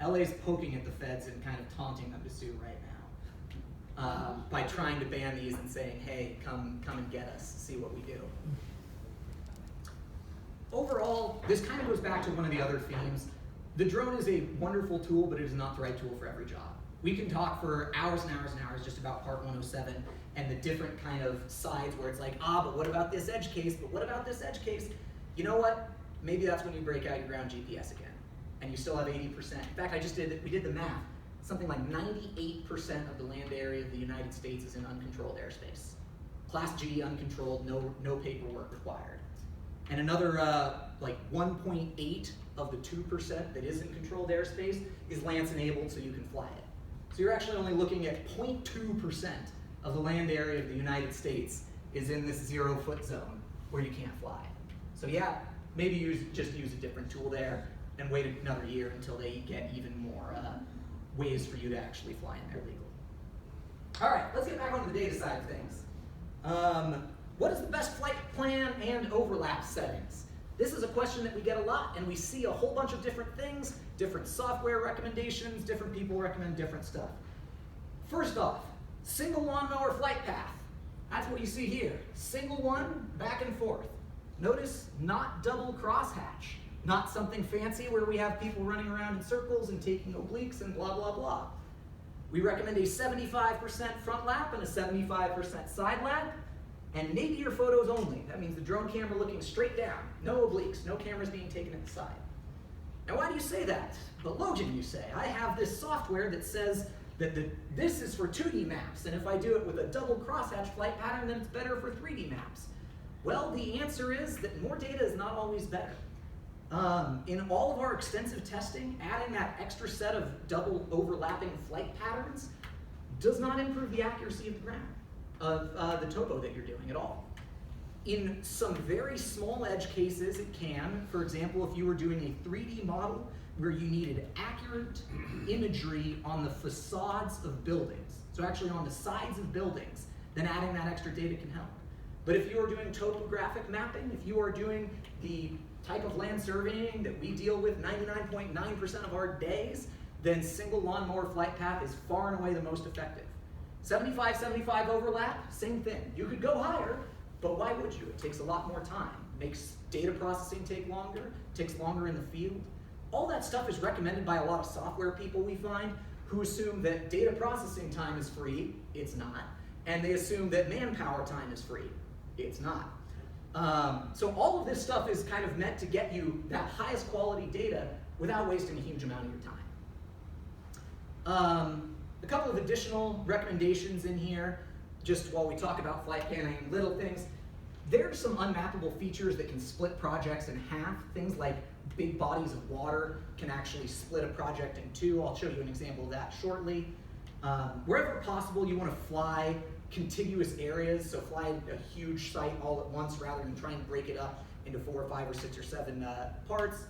LA's poking at the feds and kind of taunting them to sue right now. By trying to ban these and saying, hey, come and get us, see what we do. Overall, this kind of goes back to one of the other themes. The drone is a wonderful tool, but it is not the right tool for every job. We can talk for hours and hours and hours just about Part 107 and the different kind of sides where it's like, but what about this edge case? But what about this edge case? You know what? Maybe that's when you break out your ground GPS again, and you still have 80%. In fact, we did the math. Something like 98% of the land area of the United States is in uncontrolled airspace. Class G, uncontrolled, no paperwork required. And another like 1.8 of the 2% that is in controlled airspace is LANS enabled, so you can fly it. So you're actually only looking at 0.2% of the land area of the United States is in this 0-foot zone where you can't fly. So yeah, maybe just use a different tool there and wait another year until they get even more ways for you to actually fly in there legally. All right, let's get back onto the data side of things. What is the best flight plan and overlap settings? This is a question that we get a lot, and we see a whole bunch of different things, different software recommendations, different people recommend different stuff. First off, single lawnmower flight path. That's what you see here. Single one, back and forth. Notice, not double crosshatch. Not something fancy where we have people running around in circles and taking obliques and blah, blah, blah. We recommend a 75% front lap and a 75% side lap, and nadir photos only. That means the drone camera looking straight down, no obliques, no cameras being taken at the side. Now why do you say that? But Logan, you say, I have this software that says that this is for 2D maps, and if I do it with a double crosshatch flight pattern, then it's better for 3D maps. Well, the answer is that more data is not always better. In all of our extensive testing, adding that extra set of double overlapping flight patterns does not improve the accuracy of the ground, of the topo that you're doing at all. In some very small edge cases, it can. For example, if you were doing a 3D model where you needed accurate imagery on the facades of buildings, so actually on the sides of buildings, then adding that extra data can help. But if you are doing topographic mapping, if you are doing the type of land surveying that we deal with 99.9% of our days, then single lawnmower flight path is far and away the most effective. 75-75 overlap, same thing. You could go higher, but why would you? It takes a lot more time. Makes data processing take longer, takes longer in the field. All that stuff is recommended by a lot of software people we find who assume that data processing time is free. It's not. And they assume that manpower time is free. It's not. So all of this stuff is kind of meant to get you that highest quality data without wasting a huge amount of your time. A couple of additional recommendations in here, just while we talk about flight planning and little things. There are some unmappable features that can split projects in half. Things like big bodies of water can actually split a project in two. I'll show you an example of that shortly. Wherever possible, you want to fly contiguous areas, so fly a huge site all at once rather than trying to break it up into 4 or 5 or 6 or 7 parts.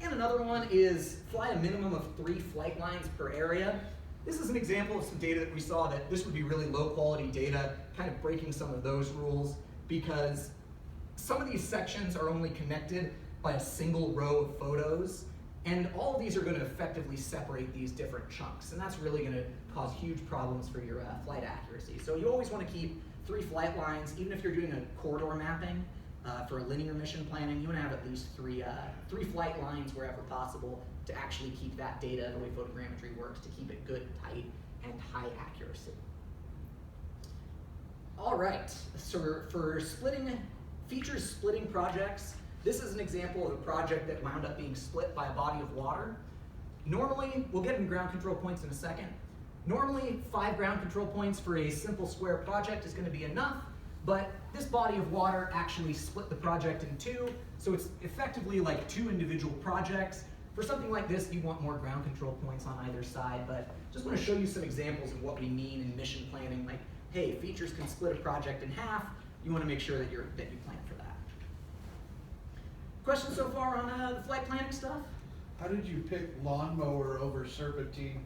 And another one is fly a minimum of 3 flight lines per area. This is an example of some data that we saw that this would be really low quality data, kind of breaking some of those rules, because some of these sections are only connected by a single row of photos, and all of these are going to effectively separate these different chunks, and that's really going to cause huge problems for your flight accuracy. So you always want to keep 3 flight lines, even if you're doing a corridor mapping for a linear mission planning, you want to have at least 3 flight lines wherever possible to actually keep that data the way photogrammetry works, to keep it good, tight, and high accuracy. All right, so for features splitting projects, this is an example of a project that wound up being split by a body of water. Normally, we'll get into ground control points in a second. Normally, 5 ground control points for a simple square project is going to be enough, but this body of water actually split the project in 2, so it's effectively like 2 individual projects. For something like this, you want more ground control points on either side, but just want to show you some examples of what we mean in mission planning, like, hey, features can split a project in half. You want to make sure that you plan for that. Questions so far on the flight planning stuff? How did you pick lawnmower over serpentine?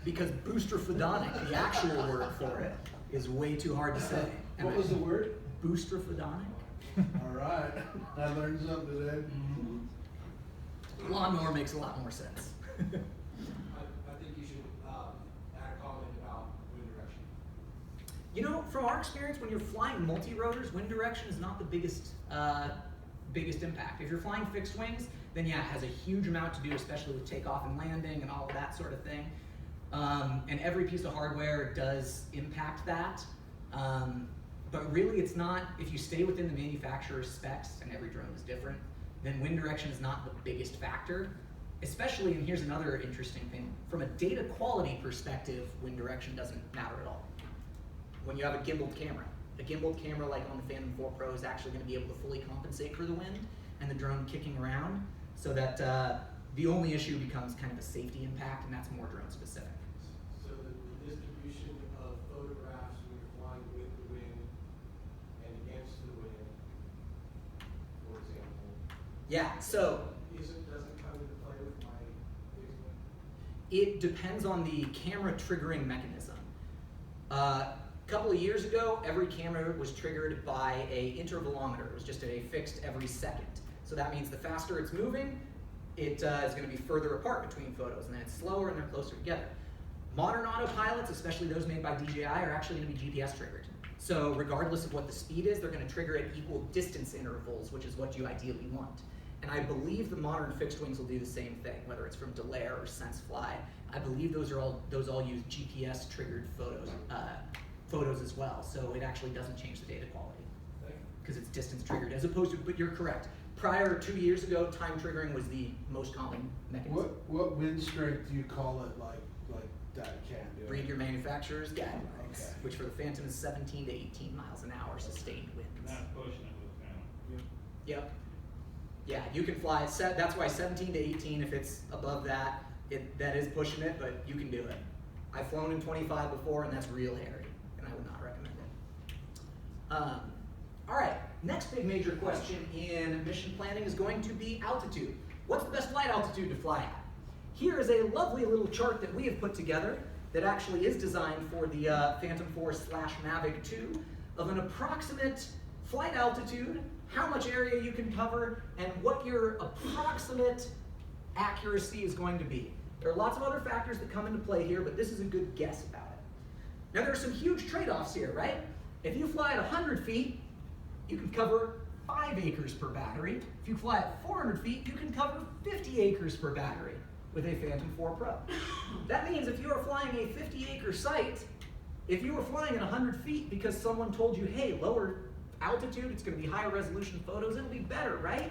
Because boostrophodonic, the actual word for it, is way too hard to say. What was the word? Boostrophodonic. All right, I learned something today. Mm-hmm. Lawnmower makes a lot more sense. I think you should add a comment about wind direction. You know, from our experience, when you're flying multi-rotors, wind direction is not the biggest impact. If you're flying fixed wings, then yeah, it has a huge amount to do, especially with takeoff and landing and all of that sort of thing. And every piece of hardware does impact that. But really, it's not, if you stay within the manufacturer's specs, and every drone is different, then wind direction is not the biggest factor. Especially, and here's another interesting thing, from a data quality perspective, wind direction doesn't matter at all. When you have a gimbaled camera like on the Phantom4 Pro is actually going to be able to fully compensate for the wind and the drone kicking around, so that the only issue becomes kind of a safety impact, and that's more drone specific. So the distribution of photographs when you're flying with the wind and against the wind, for example, Yeah, so doesn't come into play with my fixed wing? It depends on the camera triggering mechanism. A couple of years ago, every camera was triggered by an intervalometer. It was just a fixed every second. So that means the faster it's moving, it is going to be further apart between photos, and then it's slower and they're closer together. Modern autopilots, especially those made by DJI, are actually going to be GPS triggered. So regardless of what the speed is, they're going to trigger at equal distance intervals, which is what you ideally want. And I believe the modern fixed wings will do the same thing, whether it's from Delair or SenseFly. I believe those all use GPS triggered photos as well. So it actually doesn't change the data quality because it's distance triggered, as opposed to, but you're correct. Prior 2 years ago, time triggering was the most common mechanism. What wind strength do you call it, like that can do? Read your manufacturer's guidelines, Okay. which for the Phantom is 17 to 18 miles an hour sustained winds. Not pushing it with a Phantom. Yep. Yeah, you can fly. That's why 17 to 18. If it's above that, that is pushing it, but you can do it. I've flown in 25 before, and that's real hairy, and I would not recommend it. All right. Next big major question in mission planning is going to be altitude. What's the best flight altitude to fly at? Here is a lovely little chart that we have put together that actually is designed for the Phantom4/Mavic 2 of an approximate flight altitude, how much area you can cover, and what your approximate accuracy is going to be. There are lots of other factors that come into play here, but this is a good guess about it. Now there are some huge trade-offs here, right? If you fly at 100 feet, you can cover 5 acres per battery. If you fly at 400 feet, you can cover 50 acres per battery with a Phantom 4 Pro. That means if you are flying a 50-acre site, if you were flying at 100 feet because someone told you, hey, lower altitude, it's going to be higher resolution photos, it'll be better, right?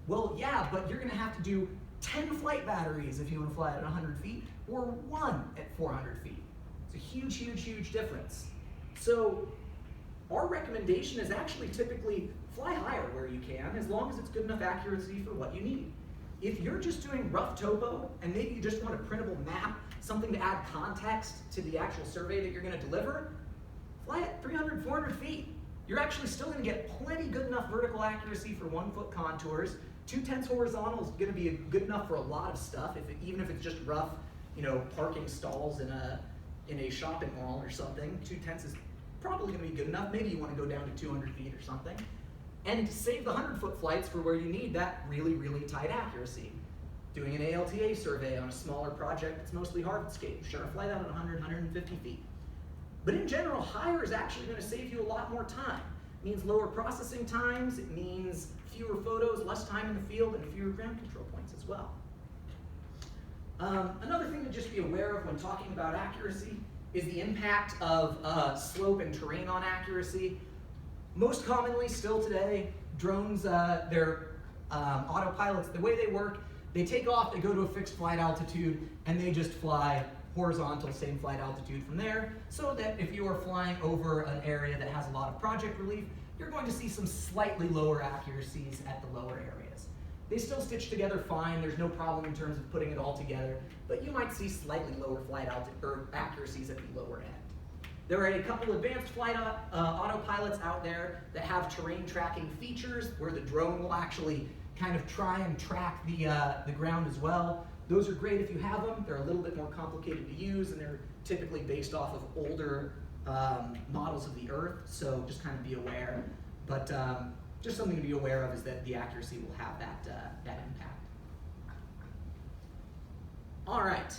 Well, yeah, but you're going to have to do 10 flight batteries if you want to fly at 100 feet, or 1 at 400 feet. It's a huge, huge, huge difference. So our recommendation is actually typically fly higher where you can, as long as it's good enough accuracy for what you need. If you're just doing rough topo, and maybe you just want a printable map, something to add context to the actual survey that you're going to deliver, fly at 300, 400 feet. You're actually still going to get plenty good enough vertical accuracy for 1-foot contours. 2/10 horizontal is going to be good enough for a lot of stuff, even if it's just rough, parking stalls in a shopping mall or something. 2/10 is probably going to be good enough. Maybe you want to go down to 200 feet or something. And to save the 100-foot flights for where you need that really, really tight accuracy. Doing an ALTA survey on a smaller project that's mostly hardscape. Sure, fly that at 100, 150 feet. But in general, higher is actually going to save you a lot more time. It means lower processing times, it means fewer photos, less time in the field, and fewer ground control points as well. Another thing to just be aware of when talking about accuracy is the impact of slope and terrain on accuracy. Most commonly, still today, drones, their autopilots, the way they work, they take off, they go to a fixed flight altitude, and they just fly horizontal, same flight altitude from there, so that if you are flying over an area that has a lot of project relief, you're going to see some slightly lower accuracies at the lower areas. They still stitch together fine, there's no problem in terms of putting it all together, but you might see slightly lower flight accuracies at the lower end. There are a couple advanced flight autopilots out there that have terrain tracking features where the drone will actually kind of try and track the ground as well. Those are great if you have them. They're a little bit more complicated to use, and they're typically based off of older models of the Earth, so just kind of be aware. But just something to be aware of is that the accuracy will have that impact. All right.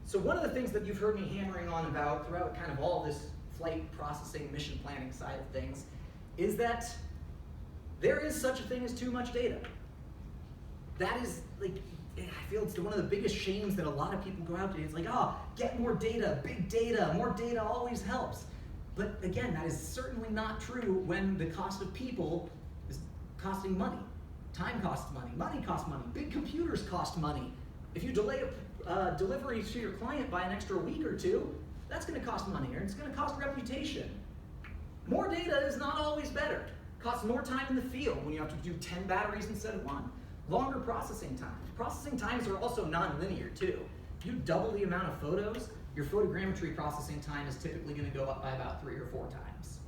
So one of the things that you've heard me hammering on about throughout kind of all this flight processing, mission planning side of things is that there is such a thing as too much data. That is, like, I feel it's one of the biggest shames that a lot of people go out to. It's like, oh, get more data, big data, more data always helps. But again, that is certainly not true when the cost of people is costing money. Time costs money costs money, big computers cost money. If you delay a delivery to your client by an extra week or two, that's going to cost money, or it's going to cost reputation. More data is not always better. It costs more time in the field when you have to do 10 batteries instead of 1. Longer processing times. Processing times are also non-linear too. If you double the amount of photos, your photogrammetry processing time is typically going to go up by about 3 or 4 times.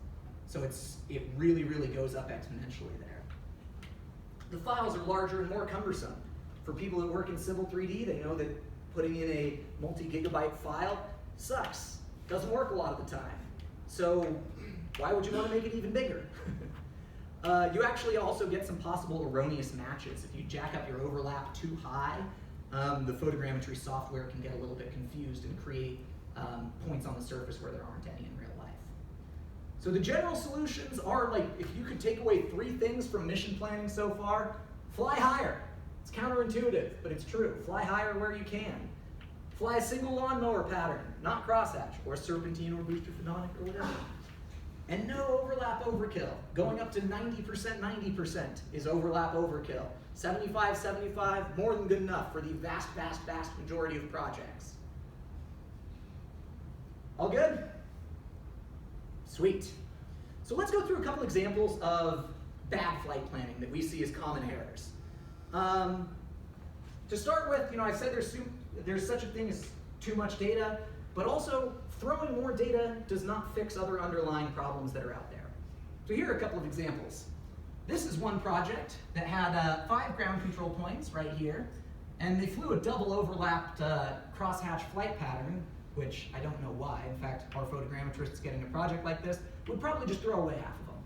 So it really, really goes up exponentially there. The files are larger and more cumbersome. For people that work in Civil 3D, they know that putting in a multi-gigabyte file sucks. Doesn't work a lot of the time. So why would you want to make it even bigger? You actually also get some possible erroneous matches. If you jack up your overlap too high, the photogrammetry software can get a little bit confused and create points on the surface where there aren't any in real life. So the general solutions are, like, if you could take away 3 things from mission planning so far, fly higher. It's counterintuitive, but it's true. Fly higher where you can. Fly a single lawnmower pattern, not crosshatch, or serpentine or booster photonic or whatever. And no overlap overkill. Going up to 90%, 90% is overlap overkill. 75, 75, more than good enough for the vast, vast, vast majority of projects. All good? Sweet. So let's go through a couple examples of bad flight planning that we see as common errors. To start with, I said there's such a thing as too much data, but also throwing more data does not fix other underlying problems that are out there. So here are a couple of examples. This is one project that had 5 ground control points right here, and they flew a double overlapped crosshatch flight pattern, which I don't know why. In fact, our photogrammetrists getting a project like this would probably just throw away half of them.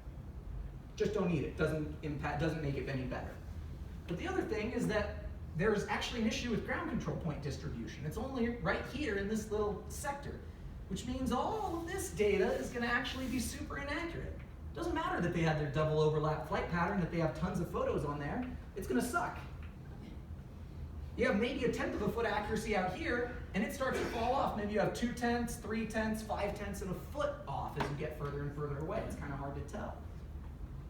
Just don't need it, doesn't make it any better. But the other thing is that there's actually an issue with ground control point distribution. It's only right here in this little sector, which means all of this data is going to actually be super inaccurate. It doesn't matter that they had their double overlap flight pattern, that they have tons of photos on there. It's going to suck. You have maybe 1/10 of a foot accuracy out here, and it starts to fall off. Maybe you have 2/10, 3/10, 5/10 of a foot off as you get further and further away. It's kind of hard to tell.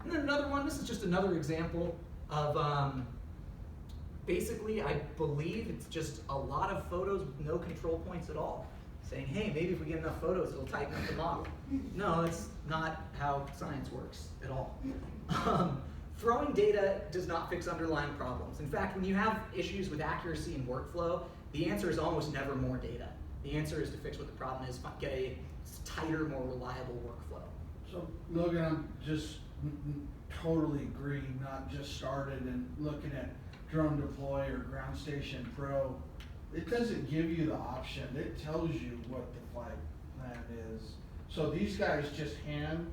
And then another one, this is just another example of basically, I believe it's just a lot of photos with no control points at all. Saying, hey, maybe if we get enough photos, it'll tighten up the model. No, that's not how science works at all. Throwing data does not fix underlying problems. In fact, when you have issues with accuracy and workflow, the answer is almost never more data. The answer is to fix what the problem is, get a tighter, more reliable workflow. So, Logan, I'm just totally agree, not just started and looking at Drone Deploy or Ground Station Pro. It doesn't give you the option. It tells you what the flight plan is. So these guys just hand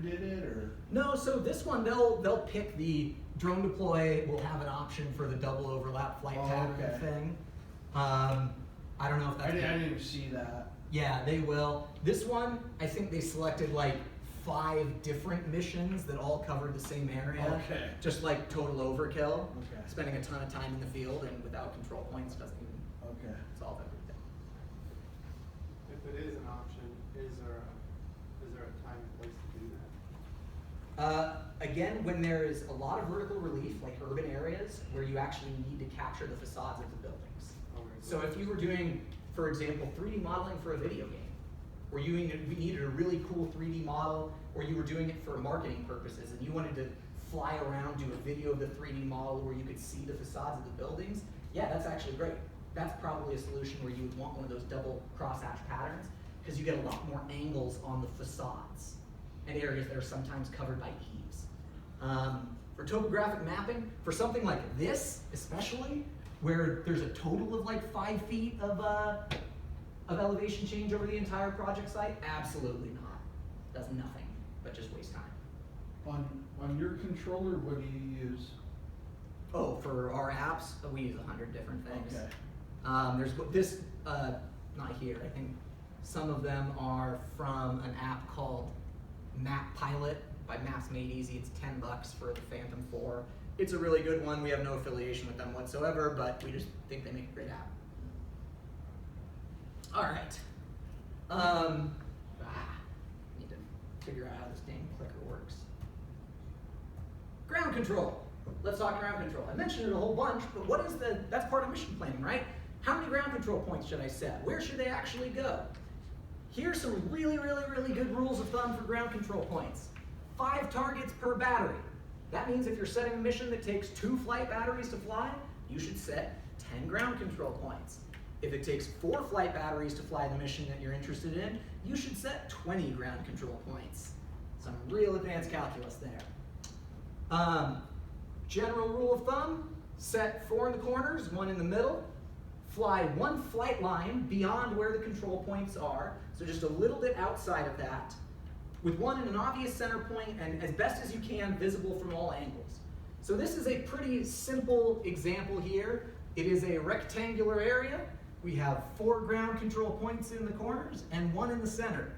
did it, or? No, so this one, they'll pick the Drone Deploy will have an option for the double overlap flight pattern thing. I don't know if that's... I didn't see that. Yeah, they will. This one, I think they selected like 5 different missions that all covered the same area. Okay. Just like total overkill. Okay. Spending a ton of time in the field and without control points doesn't even solve everything. If it is an option, is there a time and place to do that? Again, when there is a lot of vertical relief, like urban areas, where you actually need to capture the facades of the buildings. So if you were doing, for example, 3D modeling for a video game, or we needed a really cool 3D model, or you were doing it for marketing purposes, and you wanted to fly around, do a video of the 3D model where you could see the facades of the buildings, yeah, that's actually great. That's probably a solution where you would want one of those double crosshatch patterns, because you get a lot more angles on the facades and areas that are sometimes covered by eaves. For topographic mapping, for something like this, especially, where there's a total of like 5 feet of elevation change over the entire project site, absolutely not. Does nothing, but just waste time. On your controller, what do you use? Oh, for our apps, we use 100 different things. Okay. There's this, not here, I think some of them are from an app called Map Pilot by Maps Made Easy. It's $10 for the Phantom4. It's a really good one. We have no affiliation with them whatsoever, but we just think they make a great app. All right. Need to figure out how this dang clicker works. Ground control. Let's talk ground control. I mentioned it a whole bunch, but that's part of mission planning, right? How many ground control points should I set? Where should they actually go? Here's some really, really, really good rules of thumb for ground control points. 5 targets per battery. That means if you're setting a mission that takes 2 flight batteries to fly, you should set 10 ground control points. If it takes 4 flight batteries to fly the mission that you're interested in, you should set 20 ground control points. Some real advanced calculus there. General rule of thumb, set 4 in the corners, 1 in the middle. fly one flight line beyond where the control points are, so just a little bit outside of that, with one in an obvious center point and as best as you can visible from all angles. So this is a pretty simple example here. It is a rectangular area. We have 4 ground control points in the corners and 1 in the center.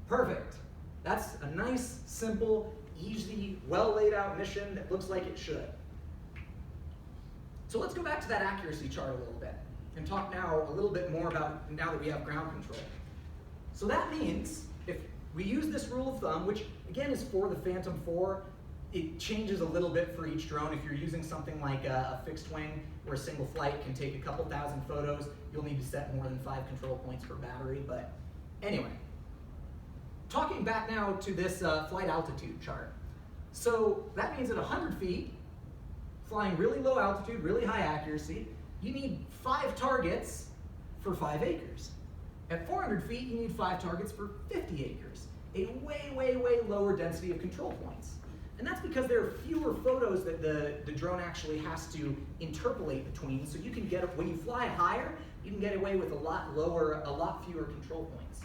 Perfect. That's a nice, simple, easy, well laid out mission that looks like it should. So let's go back to that accuracy chart a little bit and talk now a little bit more about now that we have ground control. So that means if we use this rule of thumb, which again is for the Phantom 4, it changes a little bit for each drone. If you're using something like a fixed wing where a single flight can take a couple thousand photos, you'll need to set more than 5 control points per battery. But anyway, talking back now to this flight altitude chart. So that means at 100 feet, flying really low altitude, really high accuracy, you need 5 targets for 5 acres. At 400 feet, you need 5 targets for 50 acres. A way, way, way lower density of control points. And that's because there are fewer photos that the drone actually has to interpolate between, so you can get, when you fly higher, you can get away with a lot fewer control points.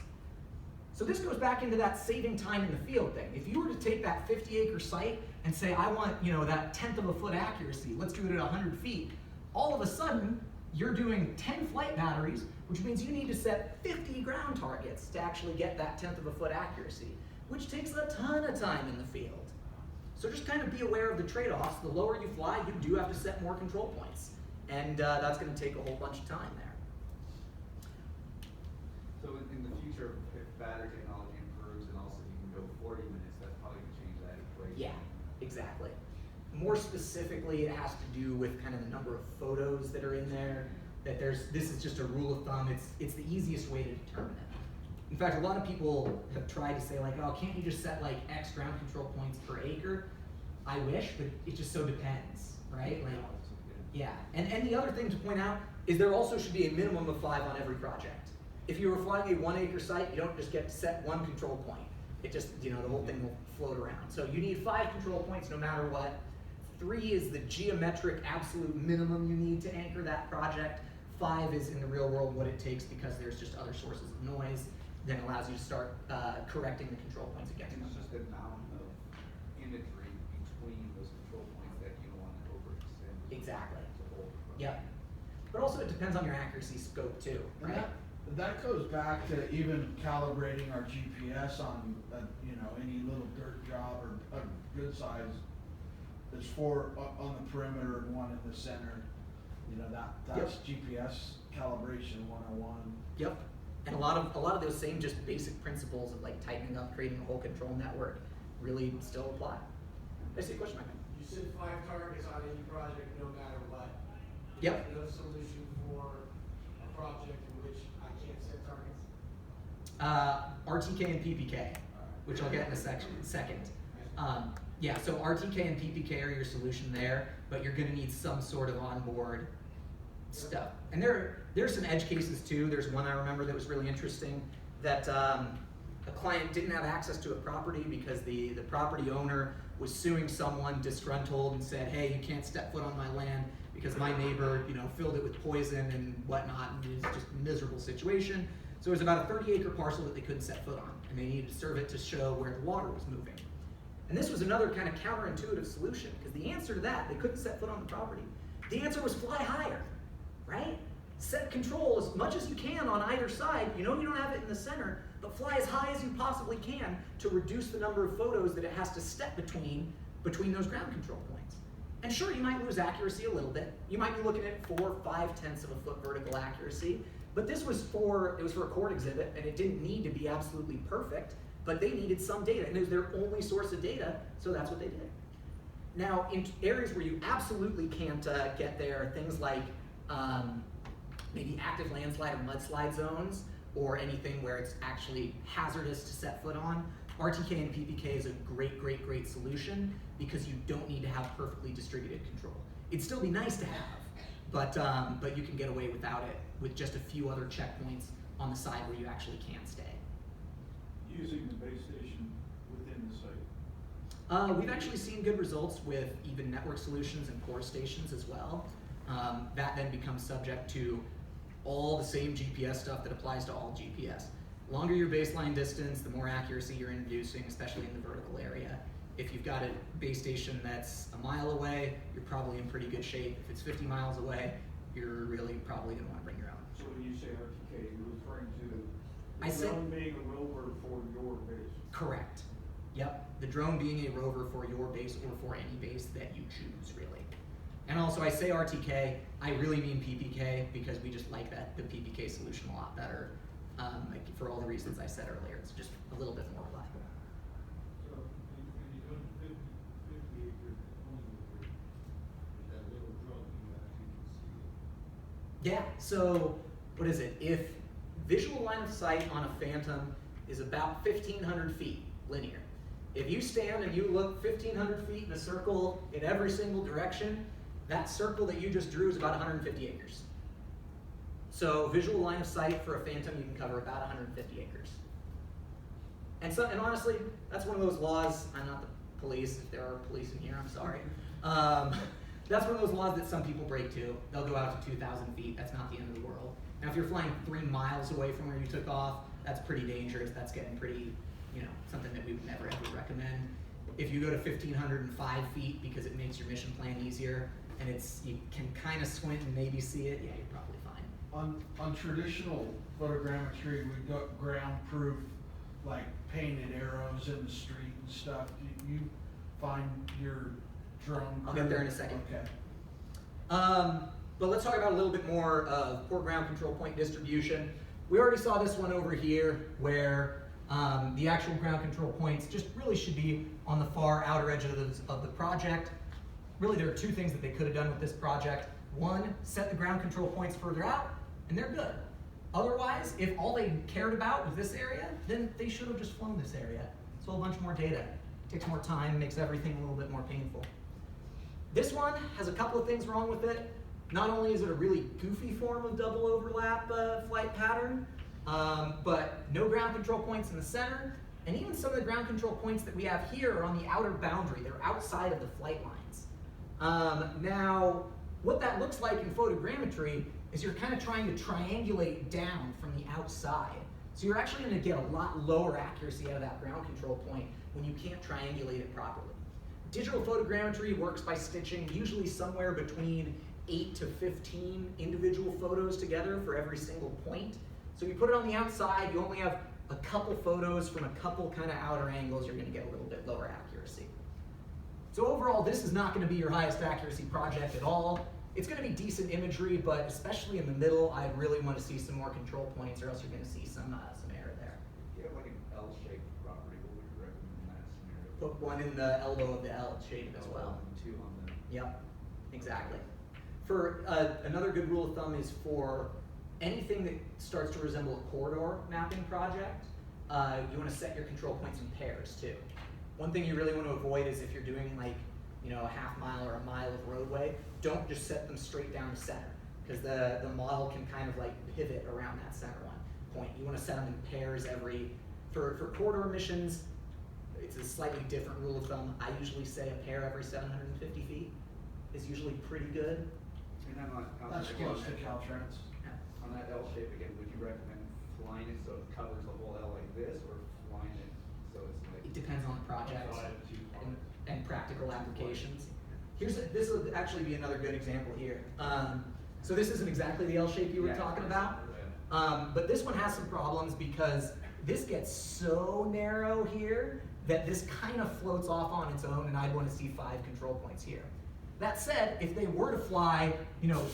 So this goes back into that saving time in the field thing. If you were to take that 50-acre site and say, I want, that 1/10 of a foot accuracy, let's do it at 100 feet, all of a sudden, you're doing 10 flight batteries, which means you need to set 50 ground targets to actually get that 1/10 of a foot accuracy, which takes a ton of time in the field. So just kind of be aware of the trade-offs. The lower you fly, you do have to set more control points. And that's going to take a whole bunch of time there. So in the future, if battery technology improves and also you can go 40 minutes, that's probably going to change that equation. Yeah, exactly. More specifically, it has to do with kind of the number of photos that are in there. This is just a rule of thumb. It's the easiest way to determine it. In fact, a lot of people have tried to say like, oh, can't you just set like X ground control points per acre? I wish, but it just so depends, right? Like, yeah, and the other thing to point out is there also should be a minimum of 5 on every project. If you were flying a 1-acre site, you don't just get to set 1 control point. It just, the whole thing will float around. So you need 5 control points no matter what. 3 is the geometric absolute minimum you need to anchor that project. 5 is in the real world what it takes because there's just other sources of noise. Then allows you to start correcting the control points against them. It's just the amount of imagery between those control points that you don't want to overextend. Exactly. the whole project. Yep. But also it depends on your accuracy scope too, And right? that goes back to even calibrating our GPS on any little dirt job or a good size. There's 4 on the perimeter and 1 in the center. That's GPS calibration 101. Yep. And a lot of those same just basic principles of like tightening up, creating a whole control network really still apply. I see a question, Mike. You said 5 targets on any project, no matter what. Yep. No solution for a project in which I can't set targets? RTK and PPK, which I'll get in a second. Yeah, so RTK and PPK are your solution there, but you're going to need some sort of onboard stuff. And there's some edge cases too. There's one I remember that was really interesting that a client didn't have access to a property because the property owner was suing someone disgruntled and said, hey, you can't step foot on my land because my neighbor filled it with poison and whatnot, and it was just a miserable situation. So it was about a 30-acre parcel that they couldn't set foot on, and they needed to serve it to show where the water was moving. And this was another kind of counterintuitive solution, because the answer to that, they couldn't set foot on the property. The answer was fly higher, right? Set control as much as you can on either side. You don't have it in the center, but fly as high as you possibly can to reduce the number of photos that it has to step between those ground control points. And sure, you might lose accuracy a little bit. You might be looking at 4 or 5/10 of a foot vertical accuracy, but it was for a court exhibit, and it didn't need to be absolutely perfect, but they needed some data, and it was their only source of data, so that's what they did. Now, in areas where you absolutely can't get there, things like maybe active landslide or mudslide zones, or anything where it's actually hazardous to set foot on, RTK and PPK is a great solution because you don't need to have perfectly distributed control. It'd still be nice to have, but you can get away without it with just a few other checkpoints on the side where you actually can't stay. Using the base station within the site. We've actually seen good results with even network solutions and core stations as well. That then becomes subject to all the same GPS stuff that applies to all GPS. Longer your baseline distance, the more accuracy you're introducing, especially in the vertical area. If you've got a base station that's a mile away, you're probably in pretty good shape. If it's 50 miles away, you're really probably gonna wanna bring your own. So when you say RTK, you're referring to I the said- drone being a rover for your base? Correct. Yep, the drone being a rover for your base or for any base that you choose, really. And also, I say RTK, I really mean PPK because we just like the PPK solution a lot better, like for all the reasons I said earlier. It's just a little bit more reliable. So, when you're doing 50 acre deployment with that little drone, you actually can see it. Yeah, so what is it? If visual line of sight on a Phantom is about 1,500 feet linear. If you stand and you look 1,500 feet in a circle in every single direction, that circle that you just drew is about 150 acres. So visual line of sight for a Phantom, you can cover about 150 acres. And honestly, that's one of those laws. I'm not the police. If there are police in here, I'm sorry. That's one of those laws that some people break too. They'll go out to 2,000 feet. That's not the end of the world. Now, if you're flying 3 miles away from where you took off, that's pretty dangerous. That's getting pretty, something that we would never ever recommend. If you go to 1,505 feet because it makes your mission plan easier and you can kind of squint and maybe see it, yeah, you're probably fine. On traditional photogrammetry, we got ground proof, like painted arrows in the street and stuff. Do you find your drone? I'll get there in a second. Okay. But let's talk about a little bit more of poor ground control point distribution. We already saw this one over here where the actual ground control points just really should be on the far outer edge of the project. Really, there are 2 things that they could have done with this project. One, set the ground control points further out, and they're good. Otherwise, if all they cared about was this area, then they should have just flown this area. It's a whole bunch more data. Takes more time, makes everything a little bit more painful. This one has a couple of things wrong with it. Not only is it a really goofy form of double overlap flight pattern, but no ground control points in the center, and even some of the ground control points that we have here are on the outer boundary. They're outside of the flight lines. Now, what that looks like in photogrammetry is you're kind of trying to triangulate down from the outside. So you're actually going to get a lot lower accuracy out of that ground control point when you can't triangulate it properly. Digital photogrammetry works by stitching usually somewhere between 8 to 15 individual photos together for every single point. So if you put it on the outside, you only have a couple photos from a couple kind of outer angles, you're going to get a little bit lower accuracy. So overall, this is not going to be your highest accuracy project at all. It's going to be decent imagery, but especially in the middle, I really want to see some more control points, or else you're going to see some error there. You have like an L-shaped property, what would you recommend in that scenario? Put one in the elbow of the L shape as well. And 2 on the. Yep, exactly. For another good rule of thumb is for anything that starts to resemble a corridor mapping project, you want to set your control points in pairs too. One thing you really want to avoid is if you're doing like, a half mile or a mile of roadway, don't just set them straight down the center, because the model can kind of like pivot around that center point. You want to set them in pairs for corridor missions. It's a slightly different rule of thumb. I usually say a pair every 750 feet is usually pretty good. And then That's close to Caltrans. on that L shape again, would you recommend flying it so it covers the whole L like this, or flying it so it's like? It depends on the project Too far. and practical applications. This will actually be another good example here. So this isn't exactly the L shape you were Yeah, talking it's about, not but this one has some problems because this gets so narrow here that this kind of floats off on its own, and I'd want to see 5 control points here. That said, if they were to fly,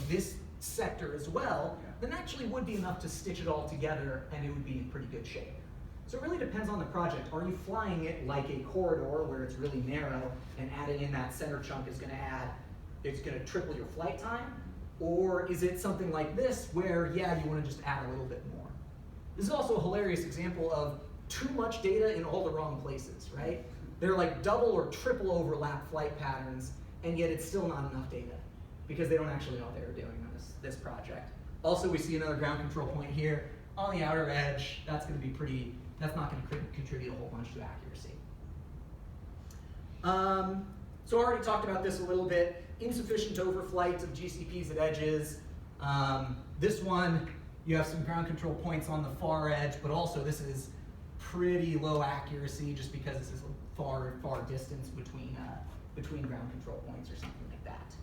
this sector as well, then actually would be enough to stitch it all together, and it would be in pretty good shape. So it really depends on the project. Are you flying it like a corridor where it's really narrow, and adding in that center chunk is going to triple your flight time? Or is it something like this where, yeah, you want to just add a little bit more? This is also a hilarious example of too much data in all the wrong places, right? They're like double or triple overlap flight patterns, and yet it's still not enough data because they don't actually know what they were doing on this project. Also, we see another ground control point here on the outer edge. That's not going to contribute a whole bunch to accuracy. So I already talked about this a little bit. Insufficient overflight of GCPs at edges. This one, You have some ground control points on the far edge, but also this is pretty low accuracy just because this is a far distance between ground control points or something like that.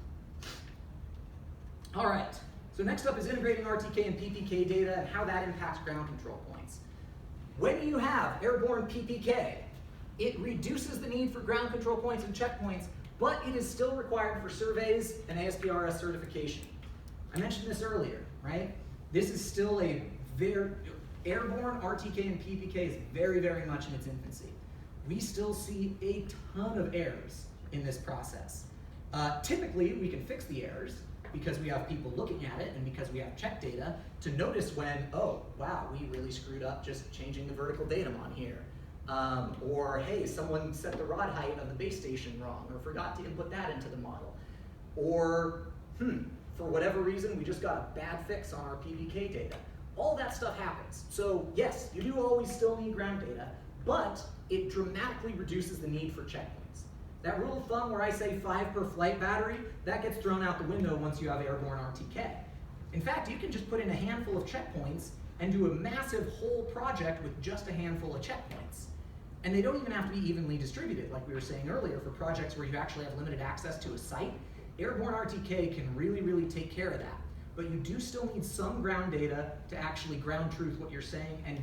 All right, so next up is integrating RTK and PPK data and how that impacts ground control points. When you have Airborne Ppk, it reduces the need for ground control points and checkpoints, but it is still required for surveys and ASPRS certification. I mentioned this earlier, right? This is still a Airborne RTK and PPK is very, very much in its infancy. We still see a ton of errors in this process. Typically, we can fix the errors because we have people looking at it and because we have check data to notice when, oh, wow, we really screwed up just changing the vertical datum on here. Or, hey, someone set the rod height of the base station wrong or forgot to input that into the model. Or, for whatever reason, we just got a bad fix on our PPK data. All that stuff happens. So yes, you do always still need ground data, but it dramatically reduces the need for checkpoints. That rule of thumb where I say 5 per flight battery, that gets thrown out the window once you have Airborne RTK. In fact, you can just put in a handful of checkpoints and do a massive whole project with just a handful of checkpoints. And they don't even have to be evenly distributed, like we were saying earlier, for projects where you actually have limited access to a site. Airborne RTK can really, really take care of that. But you do still need some ground data to actually ground truth what you're saying, and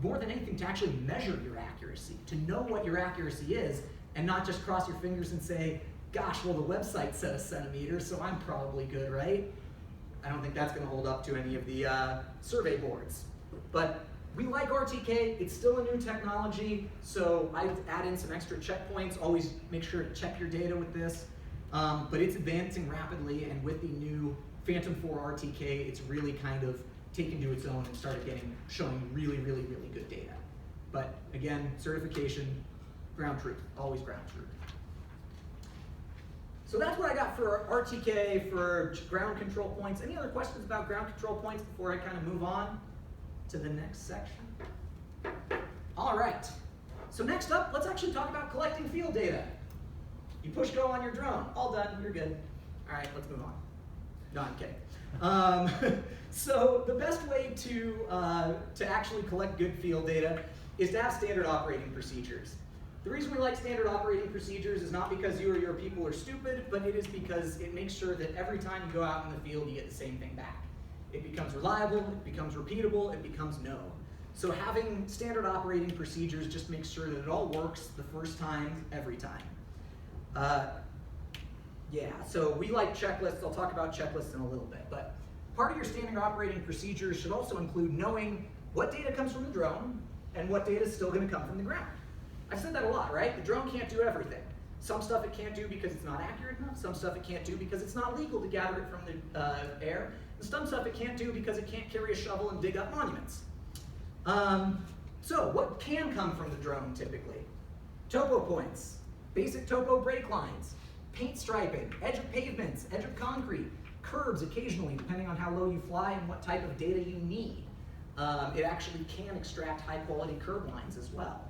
more than anything, to actually measure your accuracy, to know what your accuracy is, and not just cross your fingers and say, gosh, well, the website said a centimeter, so I'm probably good, right? I don't think that's gonna hold up to any of the survey boards. But we like RTK, it's still a new technology, so I'd add in some extra checkpoints. Always make sure to check your data with this. But it's advancing rapidly, and with the new Phantom4 RTK, it's really kind of taken to its own and started showing really, really, really good data. But again, certification, ground truth, always ground truth. So that's what I got for RTK, for ground control points. Any other questions about ground control points before I kind of move on to the next section? All right, so next up, let's actually talk about collecting field data. You push go on your drone, all done, you're good. All right, let's move on. No, I'm kidding. So the best way to actually collect good field data is to have standard operating procedures. The reason we like standard operating procedures is not because you or your people are stupid, but it is because it makes sure that every time you go out in the field, you get the same thing back. It becomes reliable, it becomes repeatable, it becomes known. So having standard operating procedures just makes sure that it all works the first time, every time. Yeah, so we like checklists. I'll talk about checklists in a little bit, but part of your standard operating procedures should also include knowing what data comes from the drone and what data is still going to come from the ground. I've said that a lot, right? The drone can't do everything. Some stuff it can't do because it's not accurate enough. Some stuff it can't do because it's not legal to gather it from the air. And some stuff it can't do because it can't carry a shovel and dig up monuments. So what can come from the drone typically? Topo points, basic topo brake lines, paint striping, edge of pavements, edge of concrete, curbs occasionally, depending on how low you fly and what type of data you need. It actually can extract high quality curb lines as well.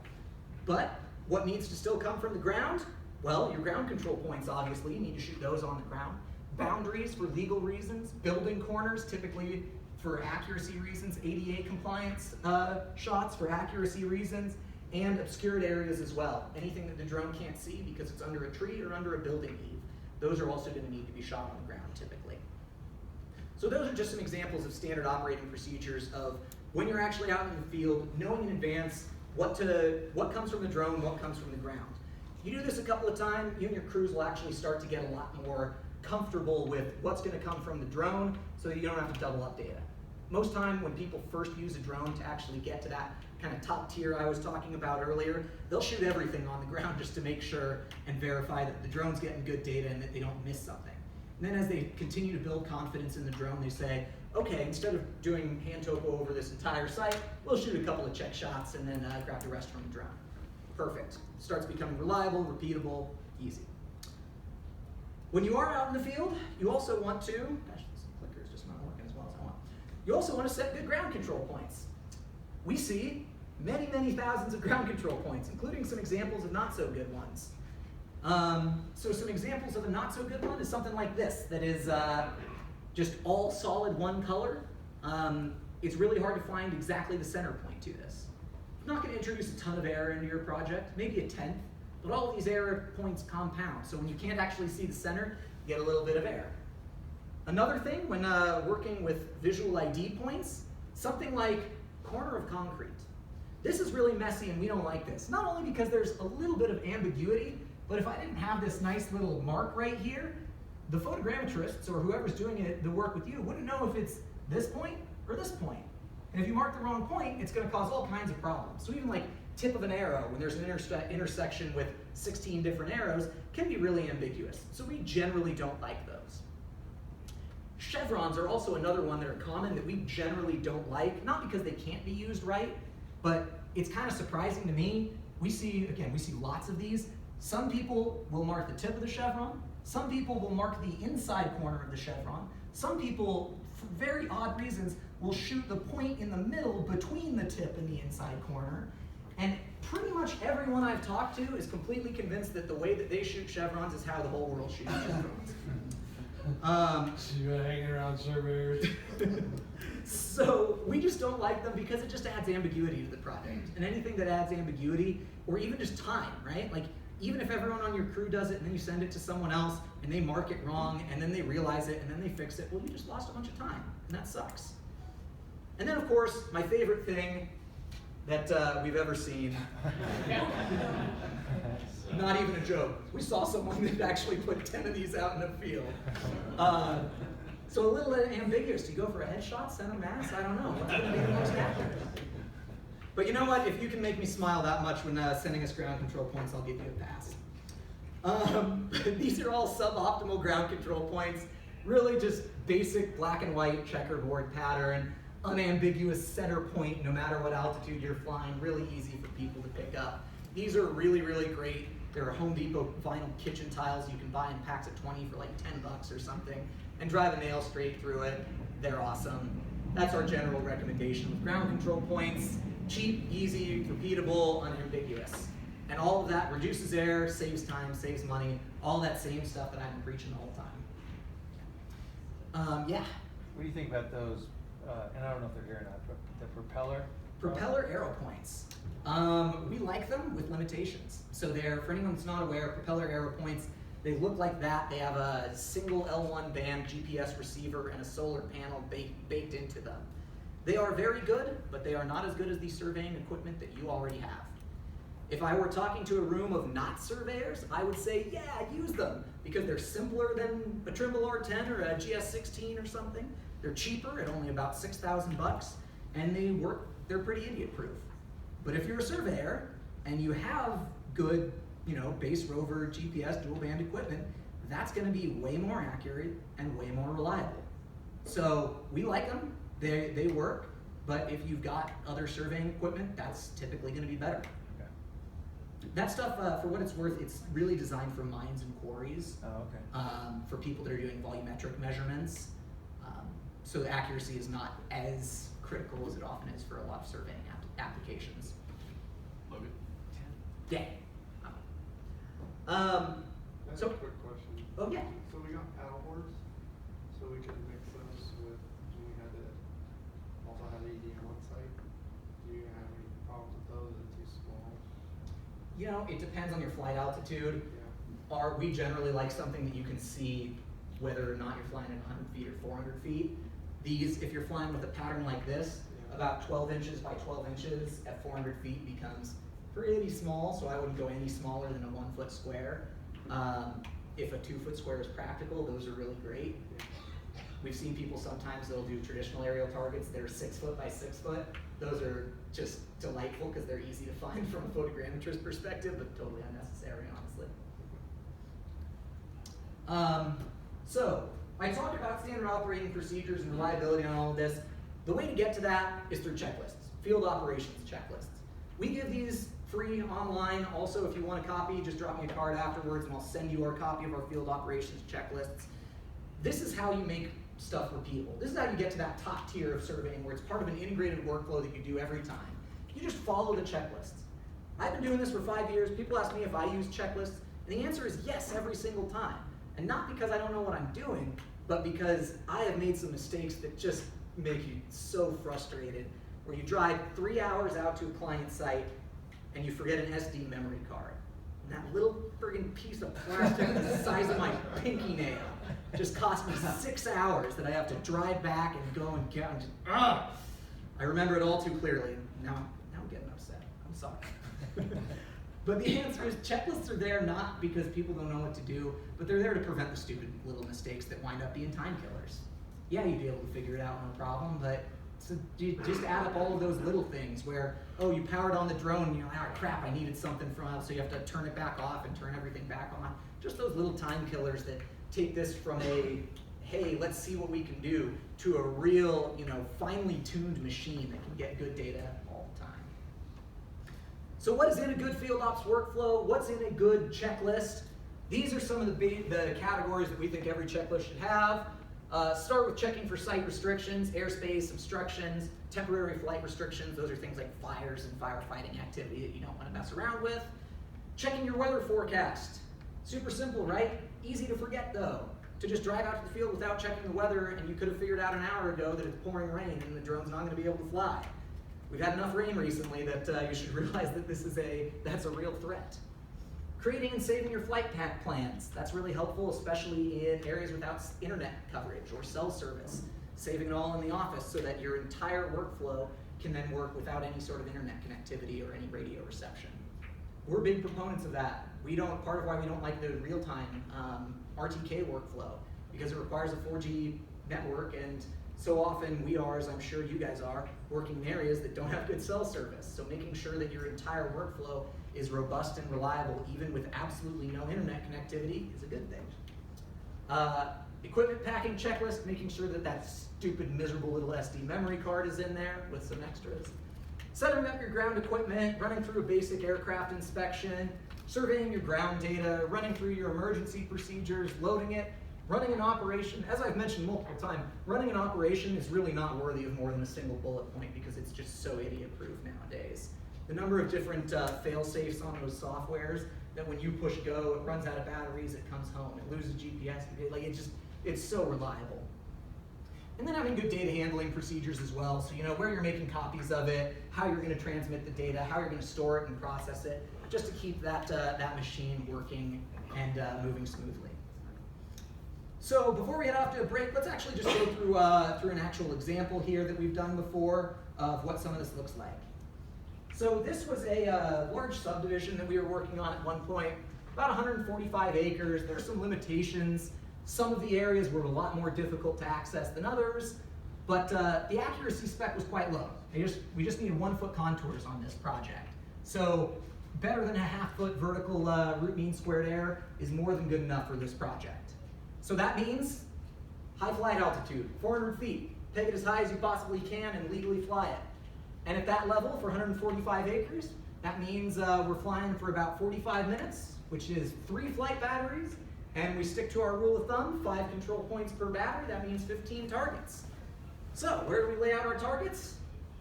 But what needs to still come from the ground? Well, your ground control points, obviously, you need to shoot those on the ground. Boundaries for legal reasons, building corners, typically for accuracy reasons, ADA compliance shots for accuracy reasons, and obscured areas as well. Anything that the drone can't see because it's under a tree or under a building eave, those are also going to need to be shot on the ground typically. So those are just some examples of standard operating procedures of when you're actually out in the field, knowing in advance what comes from the drone, what comes from the ground. You do this a couple of times, you and your crews will actually start to get a lot more comfortable with what's going to come from the drone so that you don't have to double up data. Most time when people first use a drone to actually get to that kind of top tier I was talking about earlier, they'll shoot everything on the ground just to make sure and verify that the drone's getting good data and that they don't miss something. And then as they continue to build confidence in the drone, they say, okay, instead of doing hand topo over this entire site, we'll shoot a couple of check shots and then grab the rest from the drone. Perfect. Starts becoming reliable, repeatable, easy. When you are out in the field, you also want to, gosh, this clicker is just not working as well as I want. You also want to set good ground control points. We see many, many thousands of ground control points, including some examples of not so good ones. So some examples of a not so good one is something like this, that is just all solid one color. it's really hard to find exactly the center point to this. You're not going to introduce a ton of error into your project, maybe a tenth, but all of these error points compound. So when you can't actually see the center, you get a little bit of error. Another thing when working with visual ID points, something like corner of concrete. This is really messy and we don't like this. Not only because there's a little bit of ambiguity, but if I didn't have this nice little mark right here, the photogrammetrists or whoever's doing the work with you wouldn't know if it's this point or this point. And if you mark the wrong point, it's going to cause all kinds of problems. So even like tip of an arrow, when there's an intersection with 16 different arrows, can be really ambiguous. So we generally don't like those. Chevrons are also another one that are common that we generally don't like, not because they can't be used right, but it's kind of surprising to me. We see lots of these. Some people will mark the tip of the chevron. Some people will mark the inside corner of the chevron. Some people, for very odd reasons, will shoot the point in the middle between the tip and the inside corner. And pretty much everyone I've talked to is completely convinced that the way that they shoot chevrons is how the whole world shoots chevrons. So you've been hanging around surveyors. So we just don't like them because it just adds ambiguity to the project. And anything that adds ambiguity, or even just time, right? Like even if everyone on your crew does it and then you send it to someone else and they mark it wrong and then they realize it and then they fix it, well, you just lost a bunch of time and that sucks. And then of course, my favorite thing that we've ever seen, not even a joke. We saw someone that actually put 10 of these out in the field. So a little ambiguous. Do you go for a headshot, center mass? I don't know. What's going to be the most accurate? But you know what? If you can make me smile that much when sending us ground control points, I'll give you a pass. These are all suboptimal ground control points. Really just basic black and white checkerboard pattern, unambiguous center point no matter what altitude you're flying, really easy for people to pick up. These are really, really great. There are Home Depot vinyl kitchen tiles you can buy in packs of 20 for like 10 bucks or something and drive a nail straight through it. They're awesome. That's our general recommendation with ground control points. Cheap, easy, repeatable, unambiguous. And all of that reduces error, saves time, saves money, all that same stuff that I've been preaching the whole time. Yeah. What do you think about those, and I don't know if they're here or not, but the propeller? Propeller arrow points. We like them with limitations. So they're, for anyone that's not aware, propeller arrow points, they look like that. They have a single L1 band GPS receiver and a solar panel baked into them. They are very good, but they are not as good as the surveying equipment that you already have. If I were talking to a room of not surveyors, I would say, yeah, use them, because they're simpler than a Trimble R10 or a GS16 or something. They're cheaper at only about 6,000 bucks, and they work, they're pretty idiot-proof. But if you're a surveyor and you have good, base rover GPS dual band equipment, that's gonna be way more accurate and way more reliable. So we like them, they work, but if you've got other surveying equipment, that's typically gonna be better. Okay. That stuff, for what it's worth, it's really designed for mines and quarries. Oh, okay. For people that are doing volumetric measurements. So the accuracy is not as critical as it often is for a lot of surveying applications. Logan? Yeah. That's So, a quick question. oh yeah. So we got paddle boards, so we could mix those with, we had to also have AD on one site. Do you have any problems with those? Are they too small? It depends on your flight altitude. Yeah. We generally like something that you can see whether or not you're flying at 100 feet or 400 feet. These, if you're flying with a pattern like this, about 12 inches by 12 inches at 400 feet becomes pretty small, so I wouldn't go any smaller than a 1 foot square. If a 2 foot square is practical, those are really great. We've seen people sometimes, they'll do traditional aerial targets that are 6 foot by 6 foot. Those are just delightful because they're easy to find from a photogrammetrist perspective, but totally unnecessary, honestly. So I talked about standard operating procedures and reliability on all of this. The way to get to that is through checklists, field operations checklists. We give these free online. Also, if you want a copy, just drop me a card afterwards and I'll send you our copy of our field operations checklists. This is how you make stuff repeatable. This is how you get to that top tier of surveying where it's part of an integrated workflow that you do every time. You just follow the checklists. I've been doing this for 5 years. People ask me if I use checklists, and the answer is yes every single time. And not because I don't know what I'm doing, but because I have made some mistakes that just make you so frustrated, where you drive 3 hours out to a client site and you forget an SD memory card. And that little friggin' piece of plastic the size of my pinky nail just cost me 6 hours that I have to drive back and go and get. I remember it all too clearly. Now I'm getting upset. I'm sorry. But the answer is checklists are there not because people don't know what to do, but they're there to prevent the stupid little mistakes that wind up being time killers. Yeah, you'd be able to figure it out, no problem, but so you just add up all of those little things where, oh, you powered on the drone and you're like, oh crap, I needed something from it, so you have to turn it back off and turn everything back on. Just those little time killers that take this from a, hey, let's see what we can do, to a real, finely tuned machine that can get good data all the time. So what is in a good field ops workflow? What's in a good checklist? These are some of the categories that we think every checklist should have. Start with checking for site restrictions, airspace obstructions, temporary flight restrictions. Those are things like fires and firefighting activity that you don't want to mess around with. Checking your weather forecast. Super simple, right? Easy to forget though. To just drive out to the field without checking the weather, and you could have figured out an hour ago that it's pouring rain and the drone's not going to be able to fly. We've had enough rain recently that you should realize that that's a real threat. Creating and saving your flight path plans. That's really helpful, especially in areas without internet coverage or cell service. Saving it all in the office so that your entire workflow can then work without any sort of internet connectivity or any radio reception. We're big proponents of that. Part of why we don't like the real-time RTK workflow, because it requires a 4G network, and so often we are, as I'm sure you guys are, working in areas that don't have good cell service. So making sure that your entire workflow is robust and reliable, even with absolutely no internet connectivity, is a good thing. Equipment packing checklist, making sure that that stupid, miserable little SD memory card is in there with some extras. Setting up your ground equipment, running through a basic aircraft inspection, surveying your ground data, running through your emergency procedures, loading it, running an operation. As I've mentioned multiple times, running an operation is really not worthy of more than a single bullet point because it's just so idiot-proof nowadays. The number of different fail-safes on those softwares that when you push go, it runs out of batteries, it comes home, it loses GPS, it's so reliable. And then having good data handling procedures as well, so you know where you're making copies of it, how you're going to transmit the data, how you're going to store it and process it, just to keep that machine working and moving smoothly. So before we head off to a break, let's actually just go through an actual example here that we've done before of what some of this looks like. So this was a large subdivision that we were working on at one point, about 145 acres. There's some limitations. Some of the areas were a lot more difficult to access than others, but the accuracy spec was quite low. We just needed 1 foot contours on this project. So better than a half-foot vertical root mean squared error is more than good enough for this project. So that means high flight altitude, 400 feet. Take it as high as you possibly can and legally fly it. And at that level, for 145 acres, that means we're flying for about 45 minutes, which is 3 flight batteries, and we stick to our rule of thumb, 5 control points per battery. That means 15 targets. So where do we lay out our targets?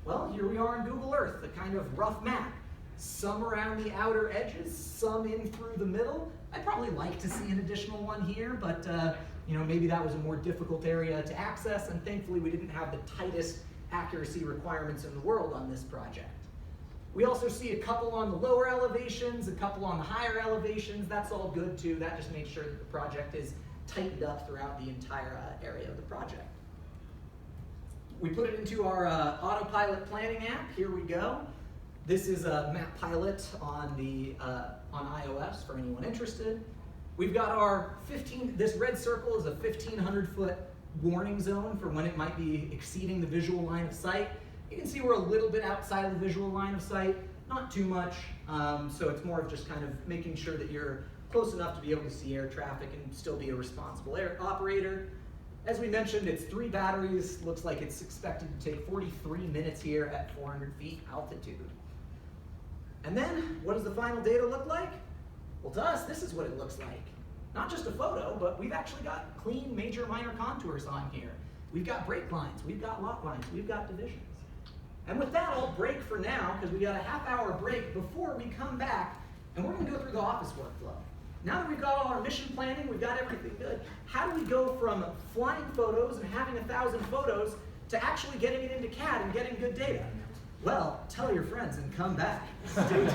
Well, here we are on Google Earth, a kind of rough map. Some around the outer edges, some in through the middle. I'd probably like to see an additional one here, but maybe that was a more difficult area to access, and thankfully we didn't have the tightest accuracy requirements in the world on this project. We also see a couple on the lower elevations, a couple on the higher elevations. That's all good too. That just makes sure that the project is tightened up throughout the entire area of the project. We put it into our autopilot planning app. Here we go. This is a Map Pilot on iOS for anyone interested. We've got our this red circle is a 1,500 foot warning zone for when it might be exceeding the visual line of sight. You can see we're a little bit outside of the visual line of sight, not too much, so it's more of just kind of making sure that you're close enough to be able to see air traffic and still be a responsible air operator. As we mentioned, it's 3 batteries. Looks like it's expected to take 43 minutes here at 400 feet altitude. And then, what does the final data look like? Well, to us, this is what it looks like. Not just a photo, but we've actually got clean major minor contours on here. We've got break lines, we've got lot lines, we've got divisions. And with that, I'll break for now, because we got a half-hour break before we come back, and we're going to go through the office workflow. Now that we've got all our mission planning, we've got everything good, how do we go from flying photos and having 1,000 photos to actually getting it into CAD and getting good data? Well, tell your friends and come back. Stay tuned.